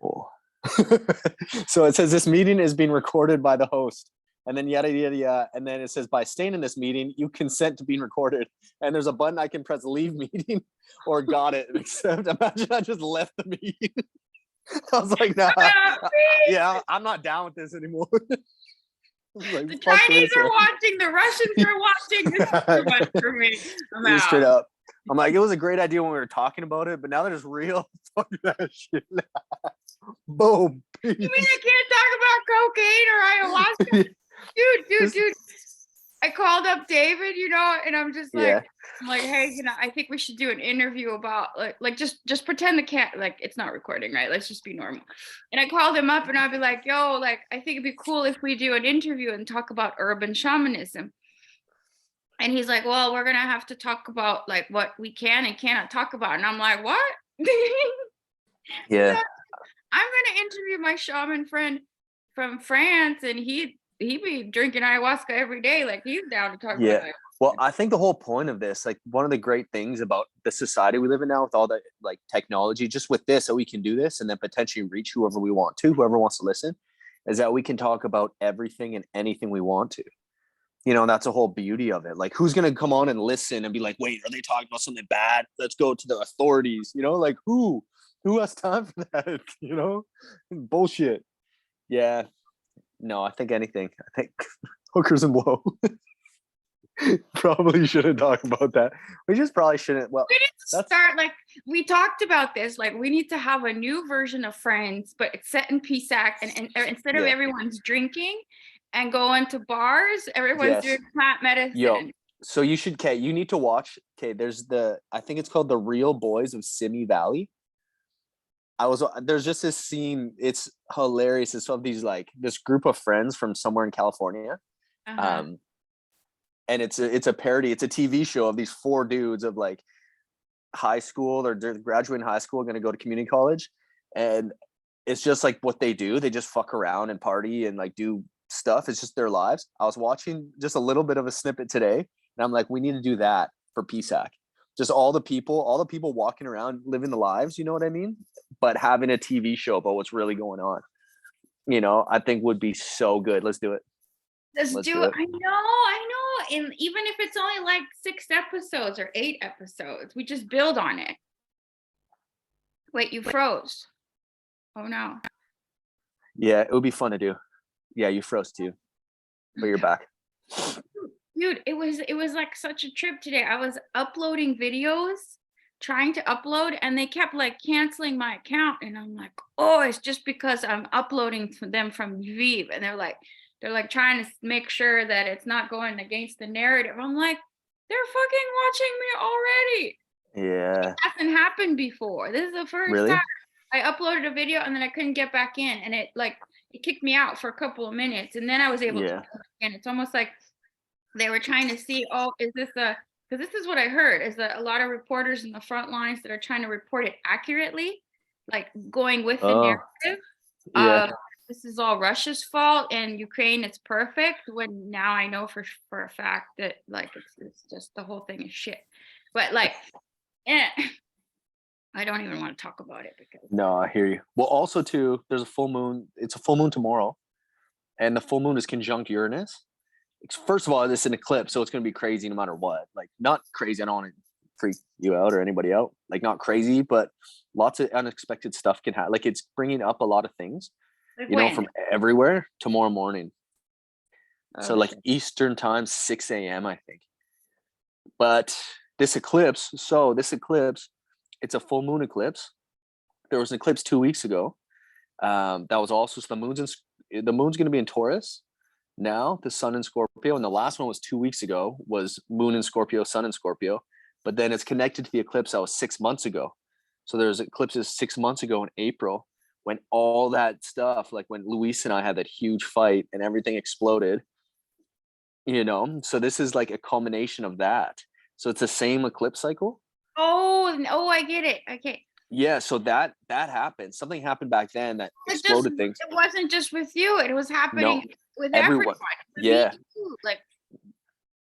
Oh. So it says this meeting is being recorded by the host, and then yada yada yada, and then it says by staying in this meeting you consent to being recorded, and there's a button I can press leave meeting or got it. Except imagine I just left the meeting. I was like, nah, yeah, I'm not down with this anymore. Like, the Chinese are watching, the Russians are watching. This is too much for me. I'm out. Straight up. I'm like, it was a great idea when we were talking about it, but now that it's real, fuck that shit. Boom. You mean I can't talk about cocaine or ayahuasca? Dude. I called up David, and I'm just like, I'm like, hey, I think we should do an interview about like just pretend the cat, like it's not recording, right? Let's just be normal. And I called him up and I'd be like, yo, like, I think it'd be cool if we do an interview and talk about urban shamanism. And he's like, well, we're going to have to talk about like what we can and cannot talk about. And I'm like, what? Yeah. I'm going to interview my shaman friend from France, and he be drinking ayahuasca every day. Like, he's down to talk about ayahuasca. Well, I think the whole point of this, like one of the great things about the society we live in now with all the like technology, just with this, that we can do this and then potentially reach whoever we want to, whoever wants to listen, is that we can talk about everything and anything we want to. That's the whole beauty of it. Like, who's going to come on and listen and be like, wait, are they talking about something bad? Let's go to the authorities, like who has time for that? Bullshit. Yeah. No, I think anything. I think hookers and blow. Probably shouldn't talk about that. We just probably shouldn't. Well, we need to start, like, we talked about this, like, we need to have a new version of Friends, but it's set in Pisac, and instead of everyone's drinking and going to bars, everyone's doing plant medicine. Yo, so you need to watch. There's I think it's called The Real Boys of Simi Valley. There's just this scene. It's hilarious. It's of these, like, this group of friends from somewhere in California. And it's a parody. It's a TV show of these 4 dudes of like high school. They're graduating high school, going to go to community college. And it's just like what they do. They just fuck around and party and like do stuff. It's just their lives. I was watching just a little bit of a snippet today, and I'm like, we need to do that for Pisac. Just all the people walking around living the lives, you know what I mean? But having a TV show about what's really going on, I think would be so good. Let's do it. Let's do it. I know. And even if it's only like 6 episodes or 8 episodes, we just build on it. Wait, you froze. Oh no. Yeah, it would be fun to do. Yeah, you froze too, but you're back. Dude, it was like such a trip today. I was uploading videos, trying to upload, and they kept like canceling my account. And I'm like, oh, it's just because I'm uploading them from Lviv. And they're like trying to make sure that it's not going against the narrative. I'm like, they're fucking watching me already. Yeah. It hasn't happened before. This is the first time. I uploaded a video and then I couldn't get back in, and it kicked me out for a couple of minutes, and then I was able to get back in. It's almost like they were trying to see, is this because this is what I heard, is that a lot of reporters in the front lines that are trying to report it accurately, like going with the narrative. This is all Russia's fault and Ukraine is perfect, when now I know for a fact that like it's just the whole thing is shit. But like, I don't even want to talk about it because. No, I hear you. Well, also too, there's a full moon. It's a full moon tomorrow, and the full moon is conjunct Uranus. First of all, this is an eclipse, so it's going to be crazy no matter what. Like, not crazy. I don't want to freak you out or anybody out. Like, not crazy, but lots of unexpected stuff can happen. Like, it's bringing up a lot of things. Like from everywhere tomorrow morning. So like Eastern time, 6 a.m. I think. But this eclipse, it's a full moon eclipse. There was an eclipse 2 weeks ago. That was also, so the moon's going to be in Taurus. Now the sun in Scorpio, and the last one was 2 weeks ago, was moon in Scorpio, sun in Scorpio. But then it's connected to the eclipse that was 6 months ago. So there's eclipses 6 months ago in April, when all that stuff, like when Luis and I had that huge fight and everything exploded, so this is like a culmination of that. So it's the same eclipse cycle. Oh, I get it. Okay. Yeah. So that happened. Something happened back then that exploded things. It wasn't just with you. It was happening with everyone. Yeah.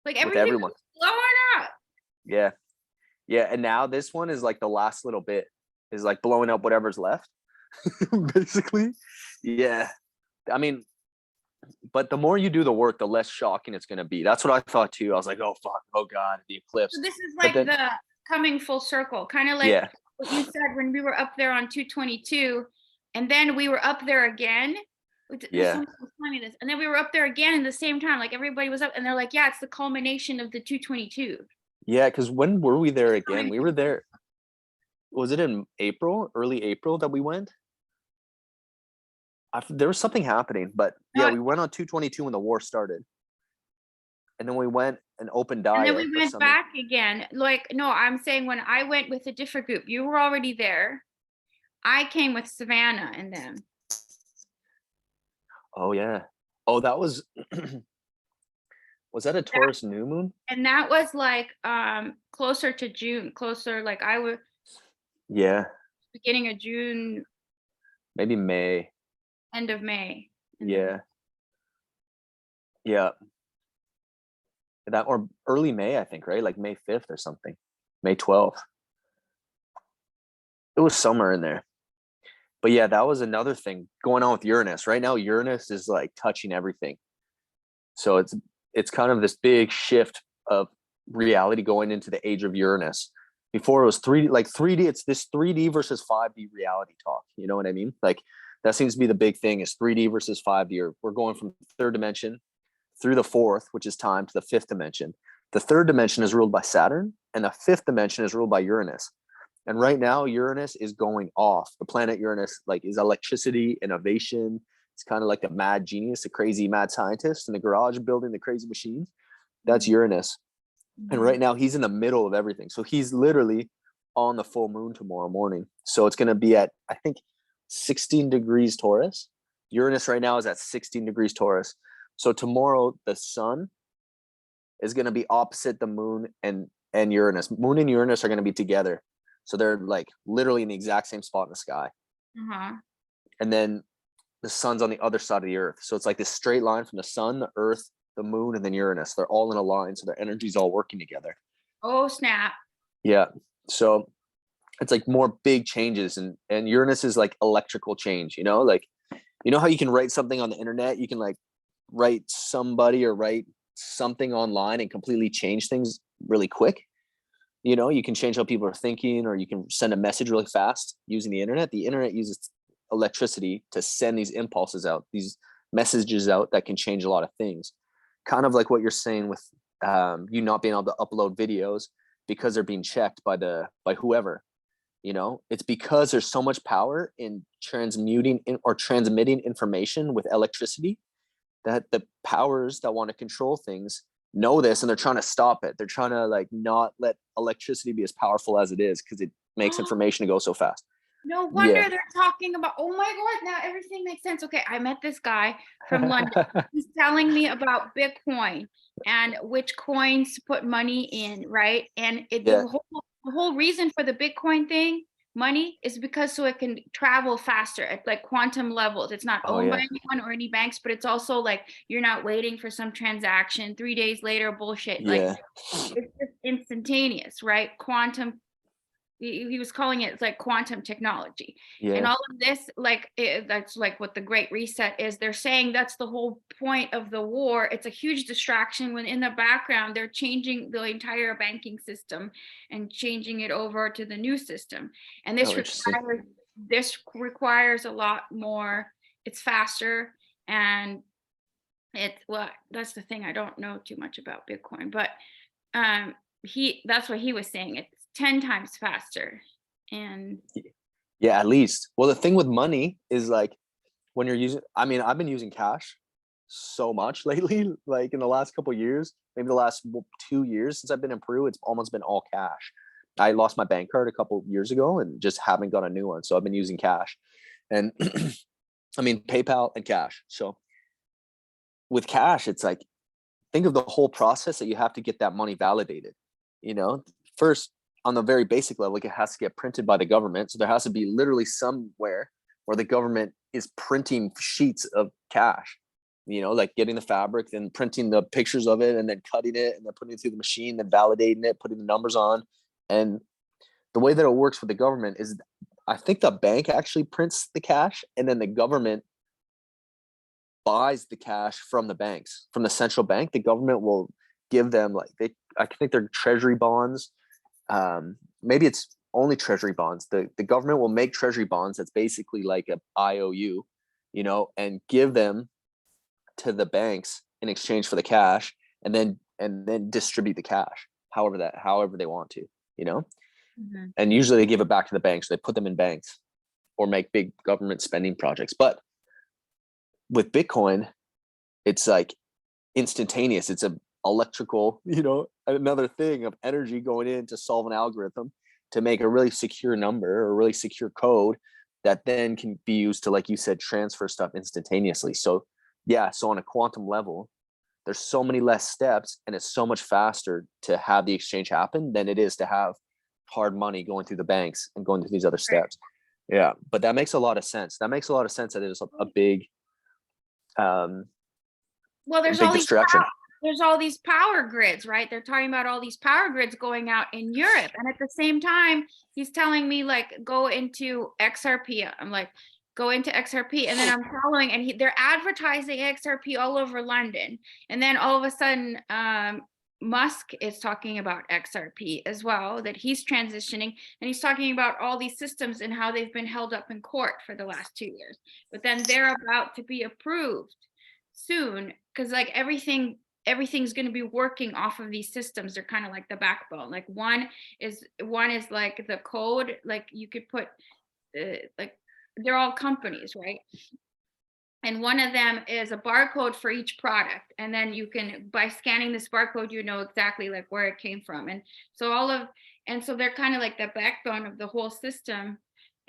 Like everything was blowing up. Yeah. Yeah. And now this one is like the last little bit is like blowing up whatever's left. basically. Yeah. I mean, but the more you do the work, the less shocking it's going to be. That's what I thought too. I was like, oh, fuck. Oh, God, the eclipse. So this is But like then, the coming full circle, kind of like yeah. what you said when we were up there on 222, and then we were up there again. Yeah. Someone was telling me this, and then we were up there again in the same time. Like everybody was up, and they're like, "Yeah, it's the culmination of the 222." Yeah, because when were we there again? We were there. Was it in April, early April that we went? There was something happening, but yeah, we went on 222 when the war started. And then we went and opened And then diet we or went something. back again. Like, no, I'm saying when I went with a different group, you were already there. I came with Savannah and them. Oh, yeah. Oh, that was, was that a Taurus new moon? And that was like closer to June, closer like I was Yeah. beginning of June, Maybe May. end of May. Yeah. Yeah. That or early May, I think, right? Like May 5th or something. May 12th. It was somewhere in there. But yeah, that was another thing going on with Uranus. Right now, Uranus is like touching everything. So it's kind of this big shift of reality going into the age of Uranus. Before it was 3D, like 3D, it's this 3D versus 5D reality talk. You know what I mean? Like that seems to be the big thing is 3D versus 5D. We're going from third dimension through the fourth, which is time, to the fifth dimension. The third dimension is ruled by Saturn, and the fifth dimension is ruled by Uranus. And right now, Uranus is going off. The planet Uranus, like, is electricity, innovation. It's kind of like the mad genius, the crazy mad scientist in the garage building the crazy machines. That's Uranus. And right now, he's in the middle of everything. So he's literally on the full moon tomorrow morning. So it's going to be at, I think, 16 degrees Taurus. Uranus right now is at 16 degrees Taurus. So tomorrow, the sun is going to be opposite the moon and Uranus. Moon and Uranus are going to be together. So they're like literally in the exact same spot in the sky. Uh-huh. And then the sun's on the other side of the earth. So it's like this straight line from the sun, the earth, the moon, and then Uranus. They're all in a line. So their energy's all working together. Oh, snap. Yeah. So it's like more big changes. And Uranus is like electrical change, you know, like, you know how you can write something on the internet? You can like write somebody or write something online and completely change things really quick. You know, you can change how people are thinking, or you can send a message really fast using the internet. The internet uses electricity to send these impulses out, these messages out that can change a lot of things. Kind of like what you're saying with you not being able to upload videos because they're being checked by whoever. You know, it's because there's so much power in transmitting information with electricity that the powers that want to control things know this, and they're trying to stop it. They're trying to like not let electricity be as powerful as it is because it makes information to go so fast. No wonder they're talking about, oh my God, now everything makes sense. Okay, I met this guy from London. He's telling me about Bitcoin and which coins to put money in, right? And the whole reason for the Bitcoin thing, money, is because so it can travel faster at like quantum levels. It's not owned by anyone or any banks, but it's also like you're not waiting for some transaction 3 days later, bullshit. Like it's just instantaneous, right? Quantum. He was calling it like quantum technology, and all of this, like that's like what the Great Reset is. They're saying that's the whole point of the war. It's a huge distraction when in the background they're changing the entire banking system and changing it over to the new system. And this requires a lot more. It's faster, and that's the thing. I don't know too much about Bitcoin, but that's what he was saying. It's 10 times faster. And yeah, at least. Well, the thing with money is like when you're using, I mean, I've been using cash so much lately, like in the last couple of years, maybe the last 2 years since I've been in Peru, it's almost been all cash. I lost my bank card a couple of years ago and just haven't got a new one. So I've been using cash, and I mean, PayPal and cash. So with cash, it's like, think of the whole process that you have to get that money validated. You know, first, on the very basic level, like it has to get printed by the government. So there has to be literally somewhere where the government is printing sheets of cash, you know, like getting the fabric and printing the pictures of it and then cutting it and then putting it through the machine, then validating it, putting the numbers on. And the way that it works with the government is I think the bank actually prints the cash, and then the government buys the cash from the banks, from the central bank. The government will give them I think they're treasury bonds. Maybe it's only treasury bonds. The government will make treasury bonds that's basically like a IOU, and give them to the banks in exchange for the cash, and then distribute the cash however they want to, Mm-hmm. and usually they give it back to the banks. They put them in banks or make big government spending projects. But with Bitcoin, it's like instantaneous. It's a electrical, another thing of energy going in to solve an algorithm to make a really secure number or a really secure code that then can be used to, like you said, transfer stuff instantaneously. So on a quantum level, there's so many less steps, and it's so much faster to have the exchange happen than it is to have hard money going through the banks and going through these other steps. Yeah, but that makes a lot of sense. That it is a big there's big distraction. There's all these power grids, right? They're talking about all these power grids going out in Europe. And at the same time, he's telling me like, go into XRP. I'm like, go into XRP. And then I'm following, and they're advertising XRP all over London. And then all of a sudden, Musk is talking about XRP as well, that he's transitioning. And he's talking about all these systems and how they've been held up in court for the last 2 years. But then they're about to be approved soon, because like everything's going to be working off of these systems. They're kind of like the backbone. Like one is like the code, like you could put like they're all companies, right? And one of them is a barcode for each product, and then you can, by scanning this barcode, you know exactly like where it came from. And so they're kind of like the backbone of the whole system.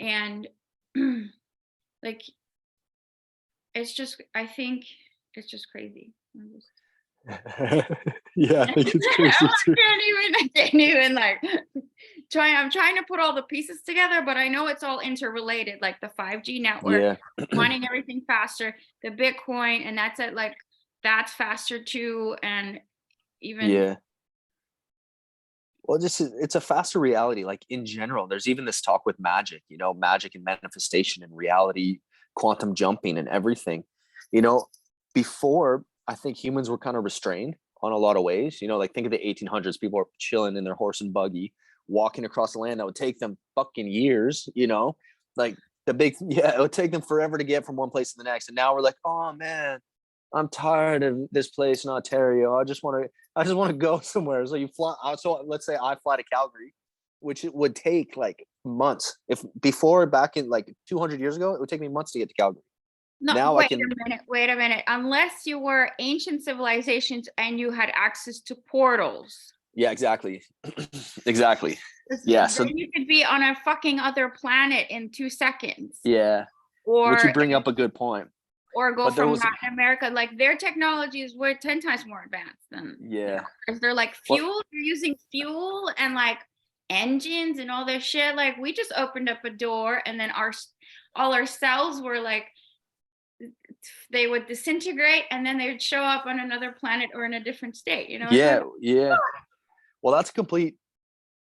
And like I think it's just crazy. Yeah, I think it's crazy too. I can't even like I'm trying to put all the pieces together, but I know it's all interrelated, like the 5G network, wanting everything faster, the Bitcoin, and that's it, like that's faster too. And even well, it's a faster reality. Like in general, there's even this talk with magic, magic and manifestation and reality, quantum jumping and everything. Before, I think humans were kind of restrained on a lot of ways. Like think of the 1800s, people were chilling in their horse and buggy, walking across the land that would take them fucking years, like it would take them forever to get from one place to the next. And now we're like, oh man, I'm tired of this place in Ontario. I just want to go somewhere. So you fly. So let's say I fly to Calgary, which it would take like months. Back in like 200 years ago, it would take me months to get to Calgary. No, now wait a minute. Unless you were ancient civilizations and you had access to portals. Yeah, exactly. Exactly. Yeah. So you could be on a fucking other planet in 2 seconds. Yeah. Which you bring up a good point. Or go from Latin America. Like their technology is 10 times more advanced than. Because they're like fuel. They're using fuel and like engines and all this shit. Like we just opened up a door, and then all our cells were like, they would disintegrate, and then they would show up on another planet or in a different state, Yeah. Well, that's a complete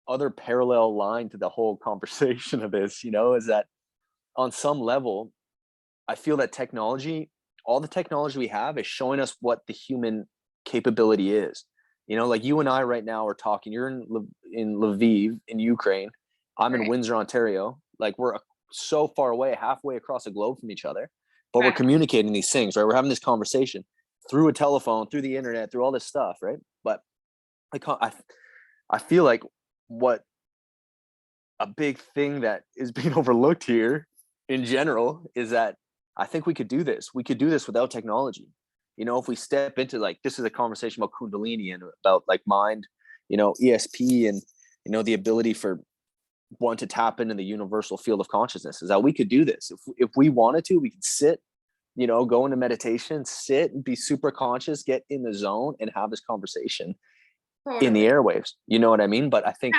other parallel line to the whole conversation of this, is that on some level, I feel that all the technology we have is showing us what the human capability is. Like you and I right now are talking. You're in Lviv in Ukraine. I'm in Windsor, Ontario. Like we're so far away, halfway across the globe from each other. But we're communicating these things, right? We're having this conversation through a telephone, through the internet, through all this stuff, right? But I feel like what a big thing that is being overlooked here in general is that I think we could do this. We could do this without technology. If we step into like, this is a conversation about Kundalini and about like mind, ESP and, the ability for one to tap into the universal field of consciousness, is that we could do this. If we wanted to, we could sit, go into meditation, sit and be super conscious, get in the zone and have this conversation in the airwaves. You know what I mean? But I think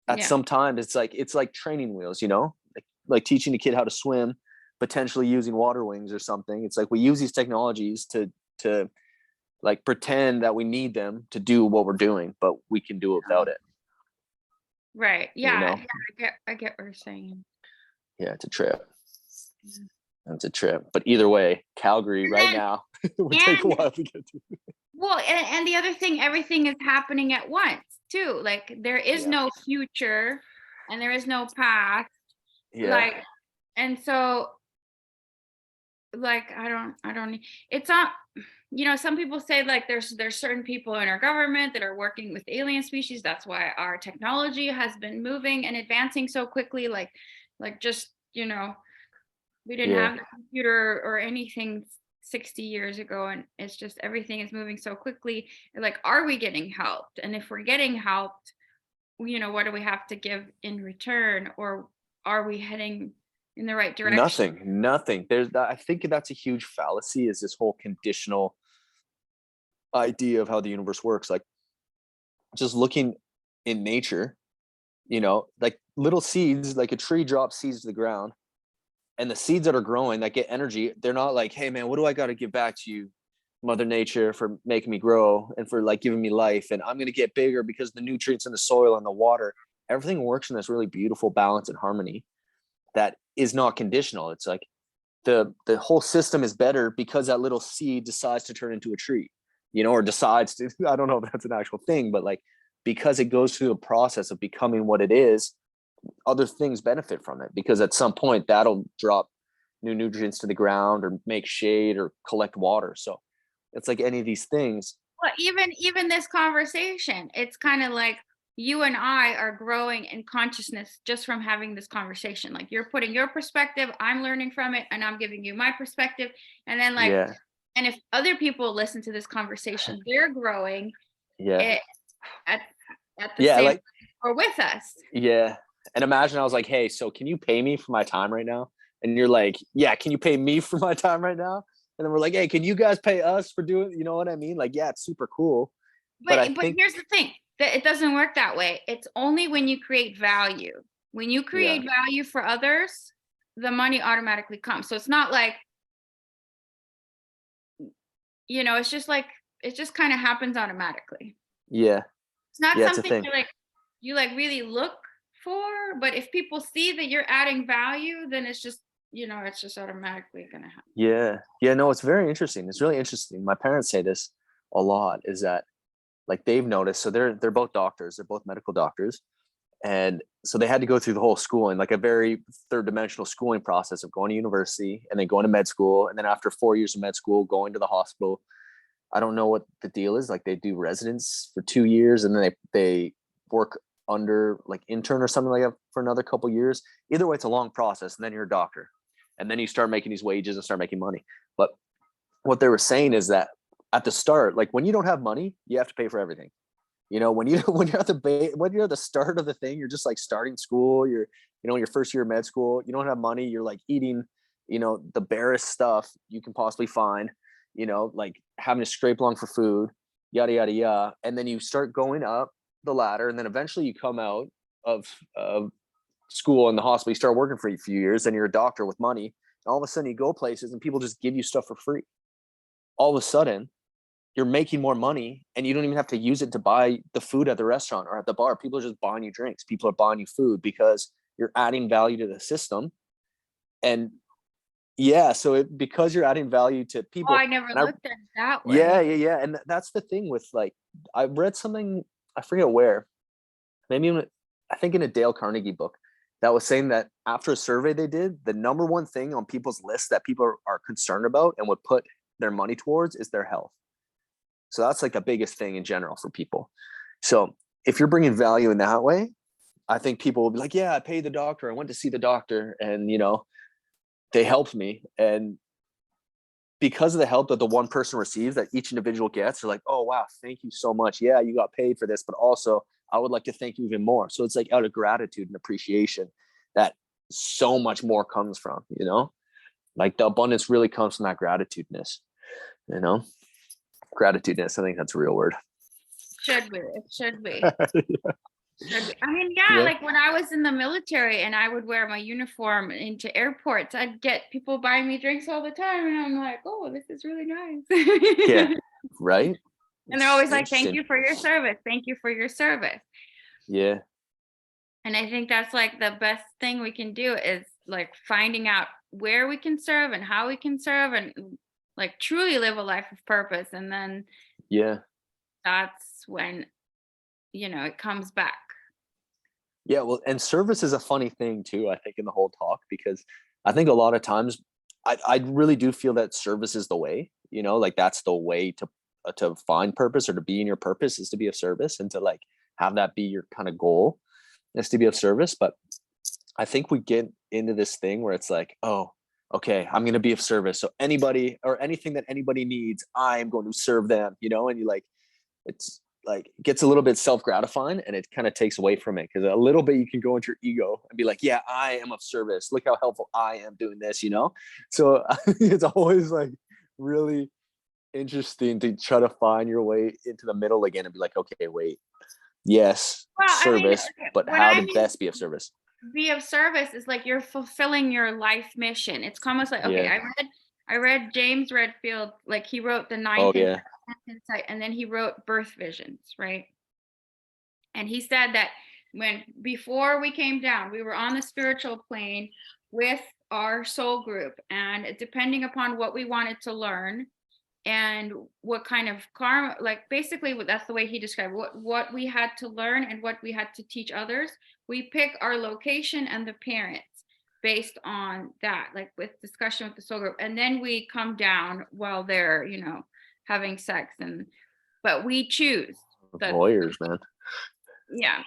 at some time it's like training wheels, like teaching a kid how to swim, potentially using water wings or something. It's like we use these technologies to like pretend that we need them to do what we're doing, but we can do it without it. Right. Yeah. I get what you're saying. Yeah, it's a trip. It's a trip. But either way, Calgary now, it would take a while to get to. Well, and the other thing, everything is happening at once too. Like there is no future and there is no past. Yeah. Like, and so like I don't it's not, you know, some people say like there's certain people in our government that are working with alien species. That's why our technology has been moving and advancing so quickly. Like just, you know, we didn't have a computer or anything 60 years ago, and it's just everything is moving so quickly. Like, are we getting helped? And if we're getting helped, you know, what do we have to give in return? Or are we heading in the right direction? Nothing. I think that's a huge fallacy, is this whole conditional idea of how the universe works. Like, just looking in nature, you know, like little seeds, like a tree drops seeds to the ground, and the seeds that are growing that get energy, they're not like, hey man, what do I got to give back to you, Mother Nature, for making me grow and for like giving me life, and I'm going to get bigger because the nutrients in the soil and the water, everything works in this really beautiful balance and harmony that is not conditional. It's like the whole system is better because that little seed decides to turn into a tree, you know, or decides to, I don't know if that's an actual thing, but like, because it goes through the process of becoming what it is, other things benefit from it, because at some point that'll drop new nutrients to the ground or make shade or collect water. So it's like any of these things. Well, even this conversation, it's kind of like you and I are growing in consciousness just from having this conversation. Like you're putting your perspective, I'm learning from it, and I'm giving you my perspective. And then like, and if other people listen to this conversation, they're growing at the same like, or with us. Yeah. And imagine I was like, hey, so can you pay me for my time right now? And you're like, yeah, can you pay me for my time right now? And then we're like, hey, can you guys pay us for doing, you know what I mean? Like, yeah, it's super cool. But here's the thing, that it doesn't work that way. It's only when you create value. When you create value for others, the money automatically comes. So it's not like, you know, it's just like, it just kind of happens automatically. Yeah. It's not something you like really look for, but if people see that you're adding value, then it's just, you know, it's just automatically gonna happen. Yeah, no, it's very interesting. It's really interesting. My parents say this a lot, is that like they've noticed, so they're both doctors, they're both medical doctors, and so they had to go through the whole schooling, like a very third dimensional schooling process of going to university and then going to med school, and then after 4 years of med school going to the hospital. I don't know what the deal is, like they do residence for 2 years and then they work under like intern or something like that for another couple years. Either way, it's a long process, and then you're a doctor, and then you start making these wages and start making money. But what they were saying is that at the start, like when you don't have money, you have to pay for everything. You know, when you're at the start of the thing, you're just like starting school, you're, you know, your first year of med school, you don't have money, you're like eating, you know, the barest stuff you can possibly find, you know, like having to scrape along for food, yada yada yada. And then you start going up the ladder, and then eventually you come out of school in the hospital, you start working for a few years, and you're a doctor with money, and all of a sudden you go places and people just give you stuff for free. All of a sudden you're making more money, and you don't even have to use it to buy the food at the restaurant or at the bar. People are just buying you drinks, people are buying you food, because you're adding value to the system. And so because you're adding value to people. I never looked at it that way. Yeah. And that's the thing with, like, I read something, I forget where, maybe I think in a Dale Carnegie book, that was saying that after a survey they did, the number one thing on people's list that people are concerned about and would put their money towards is their health. So that's like the biggest thing in general for people. So if you're bringing value in that way, I think people will be like, yeah, I paid the doctor, I went to see the doctor, and, you know, they helped me. And because of the help that the one person receives, that each individual gets, they're like, oh wow, thank you so much. Yeah, you got paid for this, but also I would like to thank you even more. So it's like out of gratitude and appreciation that so much more comes from, you know, like the abundance really comes from that gratitudeness, you know, gratitudeness. I think that's a real word. It should be. I mean, like when I was in the military and I would wear my uniform into airports, I'd get people buying me drinks all the time, and I'm like, oh, this is really nice. Yeah, right. And they're always like, thank you for your service, thank you for your service. Yeah. And I think that's like the best thing we can do, is like finding out where we can serve and how we can serve and like truly live a life of purpose. And then that's when, it comes back. Yeah, well, and service is a funny thing too, I think, in the whole talk, because I think a lot of times I really do feel that service is the way, like that's the way to find purpose, or to be in your purpose, is to be of service, and to like have that be your kind of goal, is to be of service. But I think we get into this thing where it's like, oh, okay, I'm going to be of service. So anybody or anything that anybody needs, I am going to serve them, and you like, it's like, it gets a little bit self-gratifying, and it kind of takes away from it, because a little bit you can go into your ego and be like, yeah, I am of service. Look how helpful I am doing this, So it's always like really interesting to try to find your way into the middle again and be like, okay, wait, yes, service, but how to best be of service. Be of service is like you're fulfilling your life mission. It's almost like, okay, I read James Redfield, like he wrote the ninth insight, and then he wrote Birth Visions, right? And he said that before we came down, we were on the spiritual plane with our soul group, and depending upon what we wanted to learn and what kind of karma, like basically that's the way he described what we had to learn and what we had to teach others. We pick our location and the parents based on that, like with discussion with the soul group, and then we come down while they're having sex, but we choose the lawyers, man. Yeah.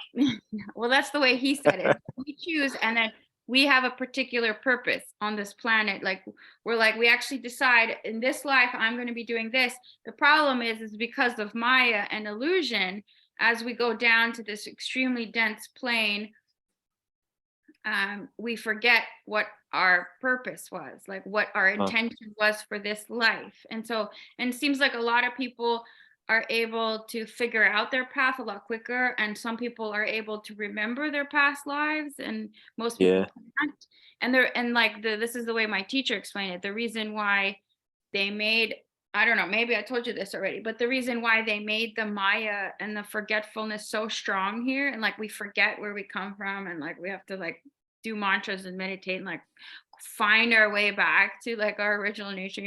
Well, that's the way he said it. We choose, and then we have a particular purpose on this planet. Like we actually decide in this life, I'm going to be doing this. The problem is because of Maya and illusion, as we go down to this extremely dense plane, we forget what our purpose was, like what our intention was for this life. And it seems like a lot of people are able to figure out their path a lot quicker, and some people are able to remember their past lives, and most people can't. And this is the way my teacher explained it. The reason why they made, I don't know, maybe I told you this already, but the reason why they made the Maya and the forgetfulness so strong here, and like we forget where we come from, and like we have to like do mantras and meditate and like find our way back to like our original nature,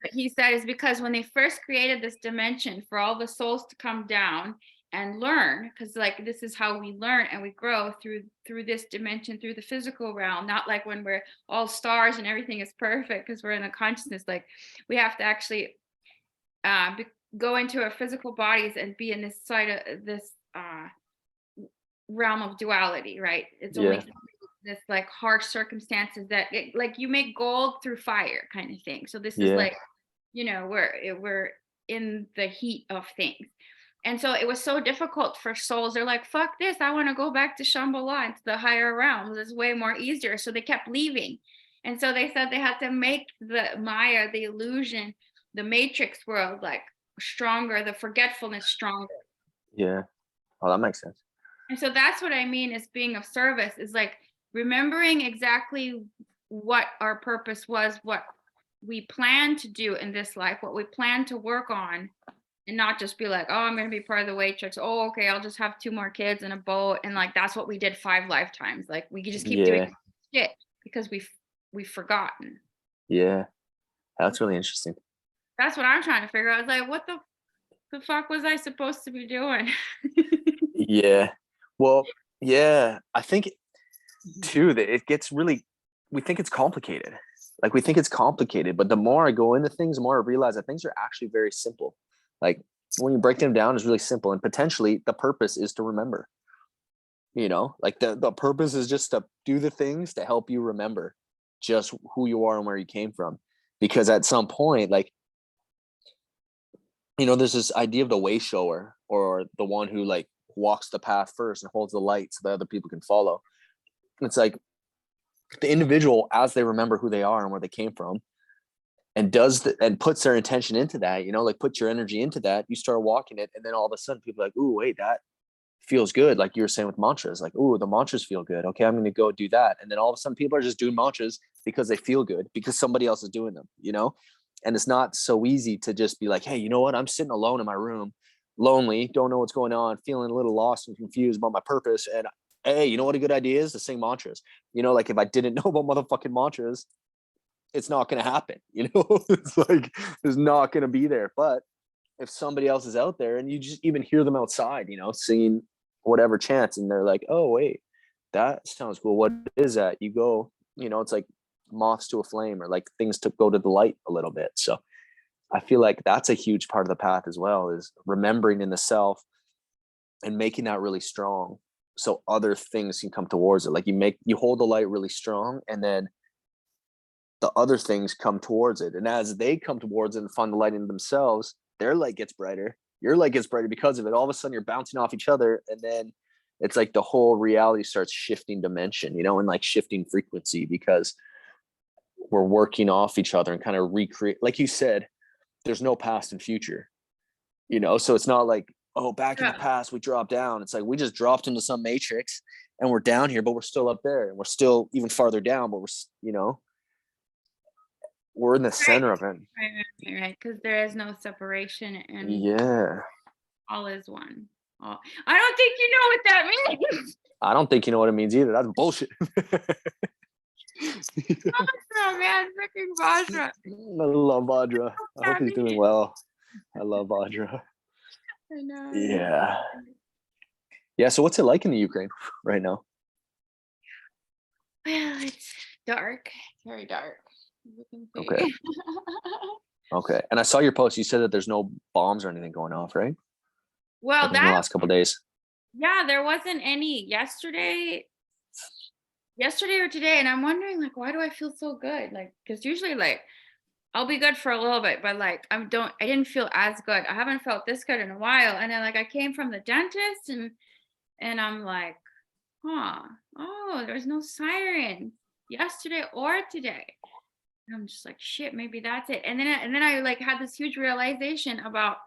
But he said is because when they first created this dimension for all the souls to come down and learn, because like this is how we learn and we grow through this dimension, through the physical realm, not like when we're all stars and everything is perfect because we're in the consciousness. Like we have to actually go into our physical bodies and be in this side of this realm of duality, right? It's only this like harsh circumstances that like you make gold through fire kind of thing. So this is like, we're in the heat of things. And so it was so difficult for souls. They're like, fuck this, I want to go back to Shambhala, into the higher realms. It's way more easier. So they kept leaving. And so they said they had to make the Maya, the illusion, the matrix world like stronger, the forgetfulness stronger. Yeah. Oh, that makes sense. And so that's what I mean is being of service, is like remembering exactly what our purpose was, what we plan to do in this life, what we plan to work on, and not just be like, oh, I'm going to be part of the Matrix. Oh, okay, I'll just have 2 more kids and a boat. And like, that's what we did 5 lifetimes. Like we could just keep doing shit because we've forgotten. Yeah. That's really interesting. That's what I'm trying to figure out. I was like, what the fuck was I supposed to be doing? Yeah. Well, yeah, I think too that it gets really, we think it's complicated. Like we think it's complicated, but the more I go into things, the more I realize that things are actually very simple. Like when you break them down, it's really simple, and potentially the purpose is to remember. Like the purpose is just to do the things to help you remember just who you are and where you came from. Because at some point, like, there's this idea of the way shower, or the one who like walks the path first and holds the light so that other people can follow. It's like the individual, as they remember who they are and where they came from, and and puts their intention into that, like put your energy into that, you start walking it, and then all of a sudden people are like, ooh, wait, that feels good. Like you were saying with mantras, like, ooh, the mantras feel good. Okay, I'm going to go do that. And then all of a sudden people are just doing mantras because they feel good, because somebody else is doing them, And it's not so easy to just be like, hey, you know what? I'm sitting alone in my room, lonely, don't know what's going on, feeling a little lost and confused about my purpose. And Hey, you know what a good idea is? To sing mantras. You know, like if I didn't know about motherfucking mantras, it's not going to happen. You know, it's like there's not going to be there. But if somebody else is out there and you just even hear them outside, you know, singing whatever chants, and they're like, oh, wait, that sounds cool. What is that? You go, you know, it's like moths to a flame, or like things to go to the light a little bit. So I feel like that's a huge part of the path as well, is remembering in the self and making that really strong so other things can come towards it. Like you hold the light really strong, and then the other things come towards it. And as they come towards it and find the light in themselves, their light gets brighter. Your light gets brighter because of it. All of a sudden you're bouncing off each other. And then it's like the whole reality starts shifting dimension, you know, and like shifting frequency, because we're working off each other and kind of recreate, like you said, there's no past and future, you know? So it's not like, oh, back in the past, we dropped down. It's like, we just dropped into some matrix and we're down here, but we're still up there, and we're still even farther down, but we're, you know, we're in the center of it. Right. Because there is no separation, and Yeah. all is one. All. I don't think you know what that means. I don't think you know what it means either. That's bullshit. Vajra, man, freaking Vajra. I love Vajra. I hope he's doing well. I love Vajra. I know. Yeah. Yeah. So what's it like in the Ukraine right now? Well, it's dark. Very dark. Okay. Okay. And I saw your post. You said that there's no bombs or anything going off, right? Well, like in the last couple of days. Yeah, there wasn't any yesterday or today, and I'm wondering, like, why do I feel so good? Like, because usually, like, I'll be good for a little bit, but like I didn't feel as good. I haven't felt this good in a while. And then like I came from the dentist, and I'm like, oh, there's no siren yesterday or today. And I'm just like, shit, maybe that's it. And then I like had this huge realization about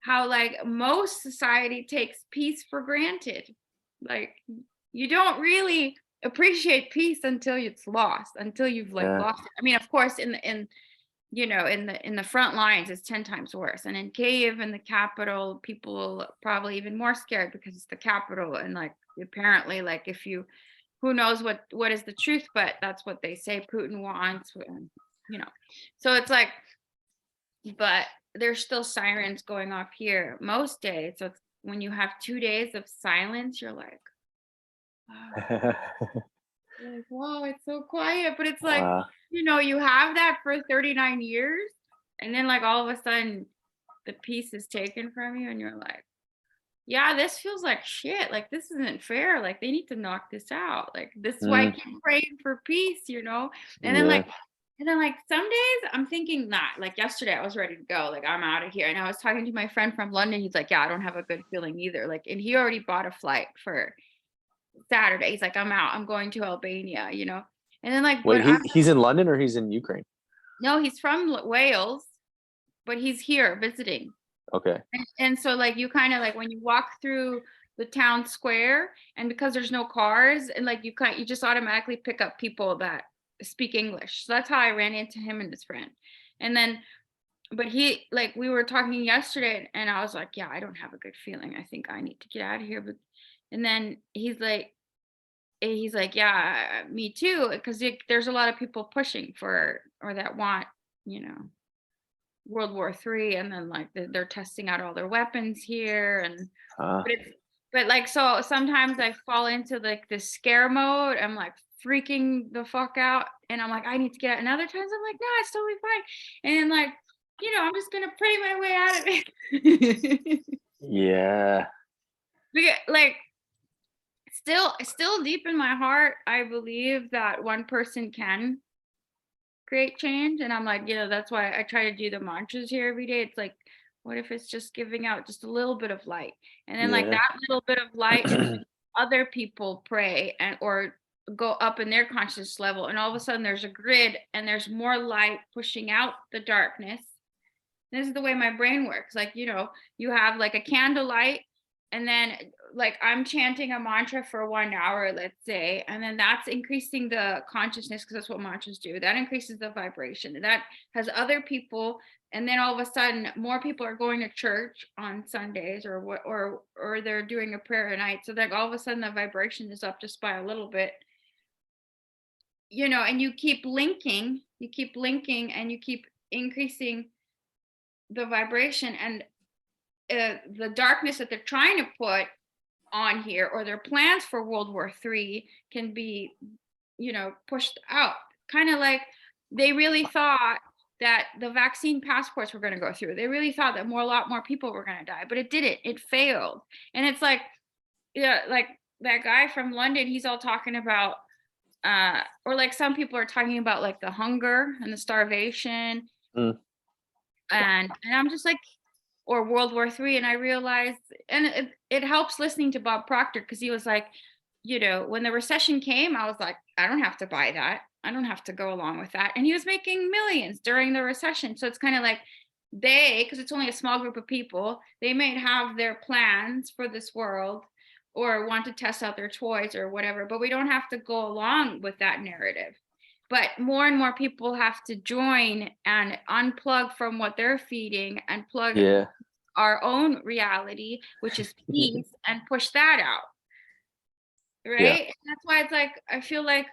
how like most society takes peace for granted. Like you don't really appreciate peace until it's lost, until you've like lost it. I mean, of course, in you know, in the front lines, it's 10 times worse. And in Kyiv, in the capital, people probably even more scared because it's the capital. And like apparently, like if you, who knows what is the truth, but that's what they say Putin wants, you know. So it's like, but there's still sirens going off here most days. So it's, when you have 2 days of silence, you're like, wow. You're like, whoa, it's so quiet. But it's like, you know, you have that for 39 years, and then like all of a sudden the peace is taken from you, and you're like, yeah, this feels like shit. Like this isn't fair. Like they need to knock this out. Like this is why I keep praying for peace, you know. And then like some days I'm thinking not. Like yesterday I was ready to go. Like I'm out of here. And I was talking to my friend from London. He's like, yeah, I don't have a good feeling either. Like, and he already bought a flight for Saturday. He's like, I'm out. I'm going to Albania, you know. And then like, wait, he's in London or he's in Ukraine? No, he's from Wales, but he's here visiting. Okay. And so like you kind of like when you walk through the town square, and because there's no cars, and like you just automatically pick up people that speak English. So that's how I ran into him and his friend. And then but he, like, we were talking yesterday, and I was like, yeah, I don't have a good feeling. I think I need to get out of here. But and then he's like, yeah, me too, because there's a lot of people pushing for, or that want, you know, World War III, and then like they're testing out all their weapons here, and but like, so sometimes I fall into like this scare mode. I'm like freaking the fuck out, and I'm like, I need to get out. And other times I'm like, no, it's totally fine. And then like, you know, I'm just gonna pray my way out of it. Yeah. Like, still deep in my heart, I believe that one person can create change. And I'm like, you know, that's why I try to do the mantras here every day. It's like, what if it's just giving out just a little bit of light, and then like that little bit of light, other people pray and or go up in their conscious level, and all of a sudden there's a grid and there's more light pushing out the darkness. This is the way my brain works. Like, you know, you have like a candle light, and then like I'm chanting a mantra for 1 hour, let's say, and then that's increasing the consciousness, because that's what mantras do. That increases the vibration. And that has other people, and then all of a sudden more people are going to church on Sundays, or what, or they're doing a prayer at night. So then all of a sudden the vibration is up just by a little bit. And you keep linking, and you keep increasing the vibration, and the darkness that they're trying to put on here, or their plans for World War III, can be, pushed out. Kind of like they really thought that the vaccine passports were going to go through. They really thought that a lot more people were going to die, but it didn't. It failed. And it's like, like that guy from London, he's all talking about, or like some people are talking about like the hunger and the starvation. And I'm just like, or World War III. And I realized, and it helps listening to Bob Proctor, because he was like, when the recession came, I was like, I don't have to buy that. I don't have to go along with that. And he was making millions during the recession. So it's kind of like because it's only a small group of people, they may have their plans for this world or want to test out their toys or whatever, but we don't have to go along with that narrative. But more and more people have to join and unplug from what they're feeding and plug our own reality, which is peace, and push that out. Right? Yeah. And that's why it's like, I feel like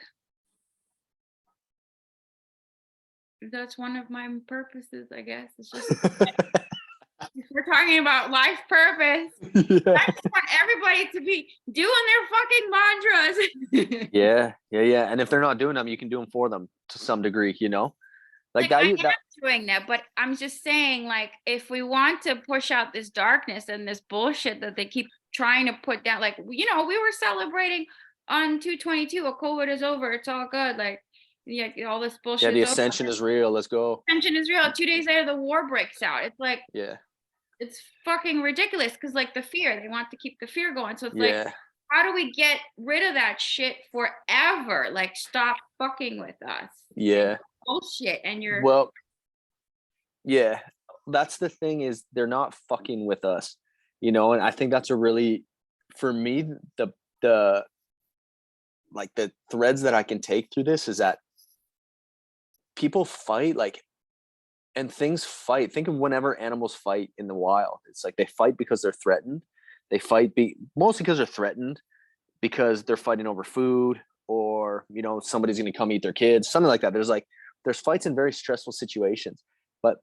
that's one of my purposes, I guess. It's just, if we're talking about life purpose, I just want everybody to be doing their fucking mantras. Yeah. And if they're not doing them, you can do them for them to some degree, Like that, I am doing that, but I'm just saying, like, if we want to push out this darkness and this bullshit that they keep trying to put down, like, we were celebrating on 2/22, COVID is over, it's all good, like, all this bullshit. Yeah, the ascension is real. Let's go. Ascension is real. 2 days later, the war breaks out. It's like, it's fucking ridiculous, because like the fear, they want to keep the fear going. So it's like, how do we get rid of that shit forever? Like, stop fucking with us. Yeah. Bullshit. And you're that's the thing, is they're not fucking with us, and I think that's a really, for me, the like the threads that I can take through this is that people fight, like, and things fight. Think of whenever animals fight in the wild. It's like they fight because they're threatened. They fight mostly because they're threatened, because they're fighting over food, or somebody's going to come eat their kids, something like that. There's fights in very stressful situations. But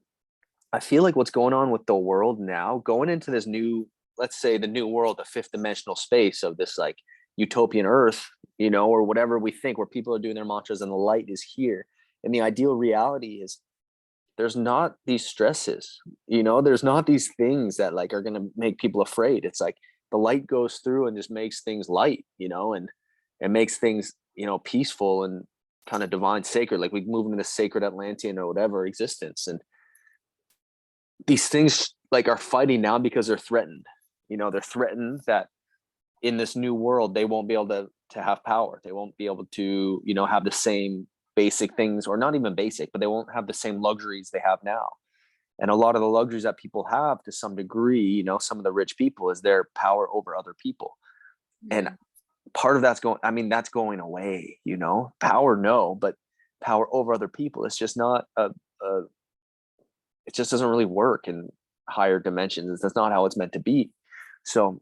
I feel like what's going on with the world now, going into this new, let's say the new world, the fifth dimensional space of this like utopian earth, or whatever we think, where people are doing their mantras and the light is here. And the ideal reality is there's not these stresses, there's not these things that like are going to make people afraid. It's like the light goes through and just makes things light, and it makes things, peaceful and kind of divine, sacred. Like we move into the sacred Atlantean or whatever existence. And these things like are fighting now because they're threatened. They're threatened that in this new world, they won't be able to have power. They won't be able to, have the same basic things, or not even basic, but they won't have the same luxuries they have now. And a lot of the luxuries that people have to some degree, some of the rich people, is their power over other people. Mm-hmm. And part of that's going away, power, no, but power over other people. It's just not it just doesn't really work in higher dimensions. That's not how it's meant to be. So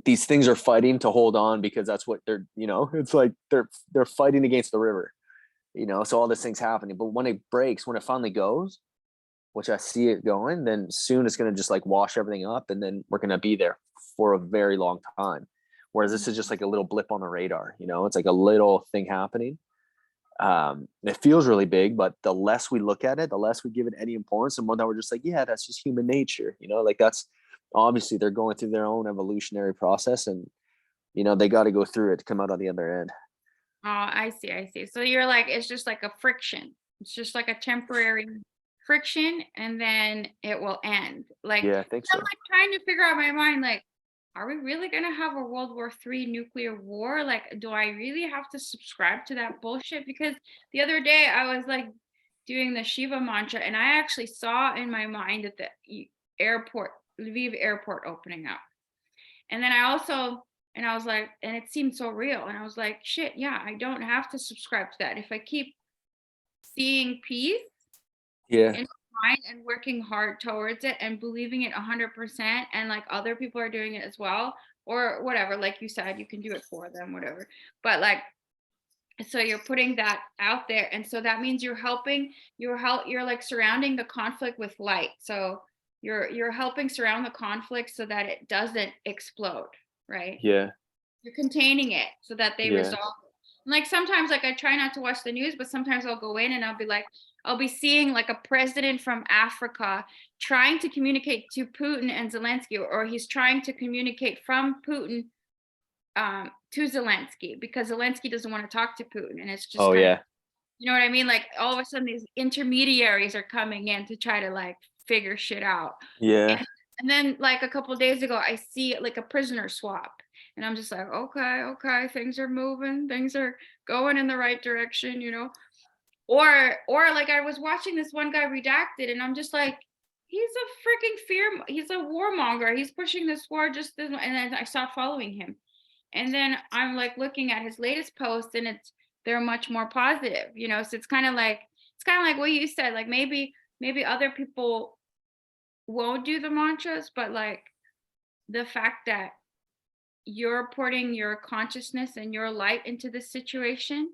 these things are fighting to hold on, because that's what they're, it's like they're fighting against the river, so all this thing's happening. But when it breaks, when it finally goes, which I see it going, then soon it's going to just like wash everything up, and then we're going to be there for a very long time. Whereas this is just like a little blip on the radar, it's like a little thing happening. It feels really big, but the less we look at it, the less we give it any importance, and more that we're just like, yeah, that's just human nature, like that's obviously they're going through their own evolutionary process, and they got to go through it to come out on the other end. Oh, I see. So you're like, it's just like a friction. It's just like a temporary friction, and then it will end. Like, yeah, I think so. I'm like trying to figure out in my mind, like, are we really going to have a World War III nuclear war? Like, do I really have to subscribe to that bullshit? Because the other day I was like doing the Shiva mantra, and I actually saw in my mind that the Lviv airport opening up. And then and I was like, and it seemed so real. And I was like, shit, yeah, I don't have to subscribe to that. If I keep seeing peace Yeah. in my mind and working hard towards it and believing it 100%, and like other people are doing it as well, or whatever, like you said, you can do it for them, whatever. But like, so you're putting that out there, and so that means you're like surrounding the conflict with light. So you're helping surround the conflict so that it doesn't explode, right? Yeah. You're containing it so that they Yeah. resolve it. And like sometimes, like I try not to watch the news, but sometimes I'll go in and I'll be seeing like a president from Africa trying to communicate to Putin and Zelensky, or he's trying to communicate from Putin to Zelensky, because Zelensky doesn't want to talk to Putin. And it's just Oh kind of, yeah. you know what I mean? Like all of a sudden these intermediaries are coming in to try to like figure shit out. Yeah. And then like a couple of days ago, I see like a prisoner swap. And I'm just like, okay, things are moving, things are going in the right direction, you know? Or like I was watching this one guy Redacted, and I'm just like, he's a warmonger. He's pushing this war just this, and then I stopped following him. And then I'm like looking at his latest post, and they're much more positive, you know? So it's kind of like what you said, like maybe other people won't do the mantras, but like the fact that you're putting your consciousness and your light into this situation,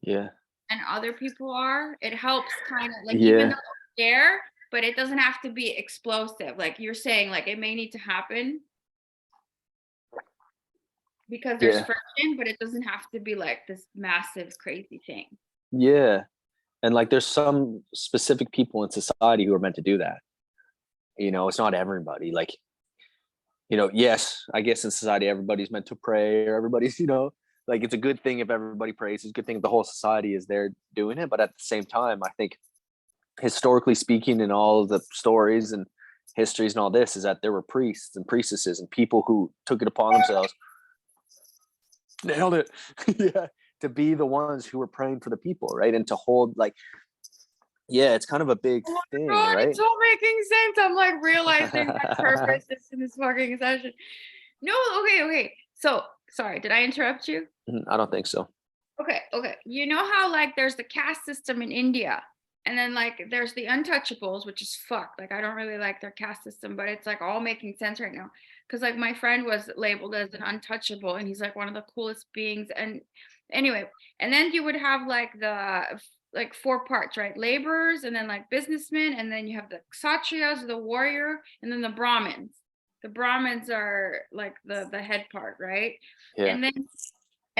Yeah. and other people are, it helps kind of like, even Yeah. though it's there, but it doesn't have to be explosive. Like you're saying, like it may need to happen because there's Yeah. friction, but it doesn't have to be like this massive crazy thing. Yeah. And like there's some specific people in society who are meant to do that. You know, it's not everybody. Like, you know, yes, I guess in society everybody's meant to pray, or everybody's, you know, like it's a good thing if everybody prays. It's a good thing if the whole society is there doing it. But at the same time, I think historically speaking, in all of the stories and histories and all this, is that there were priests and priestesses and people who took it upon themselves, nailed it, yeah, to be the ones who were praying for the people, right? And to hold like, yeah, it's kind of a big Oh thing, my God, right? it's all making sense. I'm like realizing my purpose is in this fucking session. No, okay. So sorry, did I interrupt you? I don't think so. Okay. You know how like there's the caste system in India, and then like there's the untouchables, which is fucked. Like I don't really like their caste system, but it's like all making sense right now. Cause like my friend was labeled as an untouchable, and he's like one of the coolest beings. And anyway, and then you would have like like four parts, right? Laborers, and then like businessmen, and then you have the kshatriyas, the warrior, and then the Brahmins. The Brahmins are like the head part, right? Yeah. And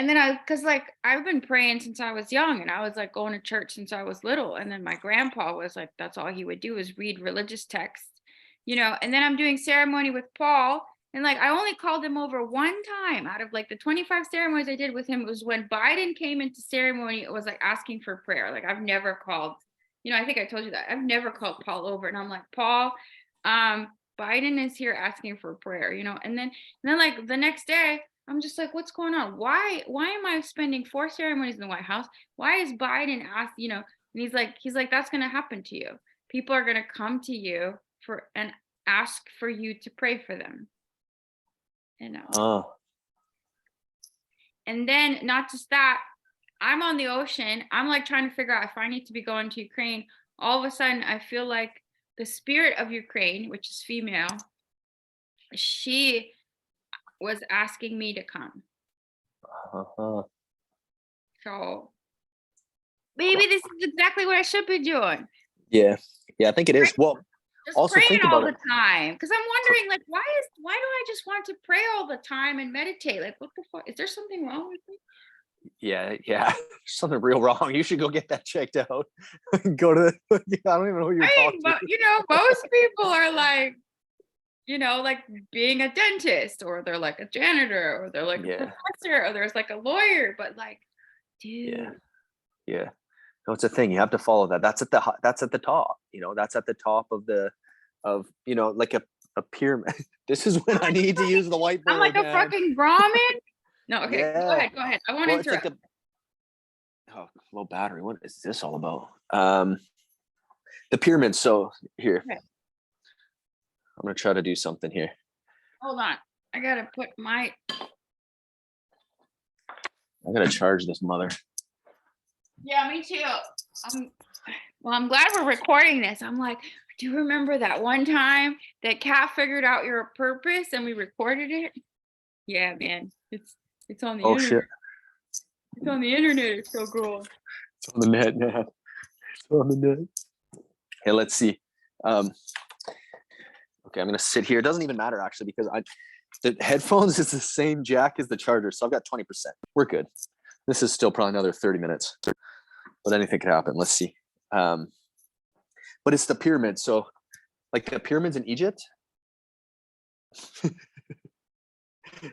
then cause like I've been praying since I was young, and I was like going to church since I was little. And then my grandpa was like, that's all he would do is read religious texts, you know. And then I'm doing ceremony with Paul, and like I only called him over one time out of like the 25 ceremonies I did with him. It was when Biden came into ceremony. It was like asking for prayer. Like I've never called, you know, I think I told you that. I've never called Paul over, and I'm like, Paul, Biden is here asking for prayer, you know. And then like the next day, I'm just like, what's going on? Why am I spending 4 ceremonies in the White House? Why is Biden asked, you know? And he's like, that's gonna happen to you. People are gonna come to you for and ask for you to pray for them. You know. Oh. And then not just that, I'm on the ocean. I'm like trying to figure out if I need to be going to Ukraine. All of a sudden, I feel like the spirit of Ukraine, which is female, she was asking me to come. Uh-huh. So maybe this is exactly what I should be doing. Yeah. Yeah, I think it is. Well, Just also praying think all about the it. time. Because I'm wondering, like, why do I just want to pray all the time and meditate? Like, what the fuck? Is there something wrong with me? Yeah, yeah. Something real wrong. You should go get that checked out. Go to I don't even know who you're talking But to. you know, most people are like, you know, like being a dentist, or they're like a janitor, or they're like a Yeah. professor, or there's like a lawyer. But like, Yeah. dude, Yeah. No, it's a thing. You have to follow that. That's at the top. You know, that's at the top of you know, like a pyramid. This is when I need to use the I'm like whiteboard, a man. fucking Brahmin. No, okay, Yeah. go ahead. I won't Well, it's like interrupt. low battery. What is this all about? The pyramid. So here, Okay. I'm gonna try to do something here. Hold on. I gotta charge this mother. Yeah, me too. I'm glad we're recording this. I'm like, do you remember that one time that Kat figured out your purpose and we recorded it? Yeah, man. It's on the internet. Shit. It's on the internet. It's so cool. It's on the net, man. It's on the net. Hey, let's see. Okay, I'm gonna sit here. It doesn't even matter actually because the headphones is the same jack as the charger, so I've got 20%. We're good. This is still probably another 30 minutes, but anything could happen. Let's see. But it's the pyramids. So, like the pyramids in Egypt,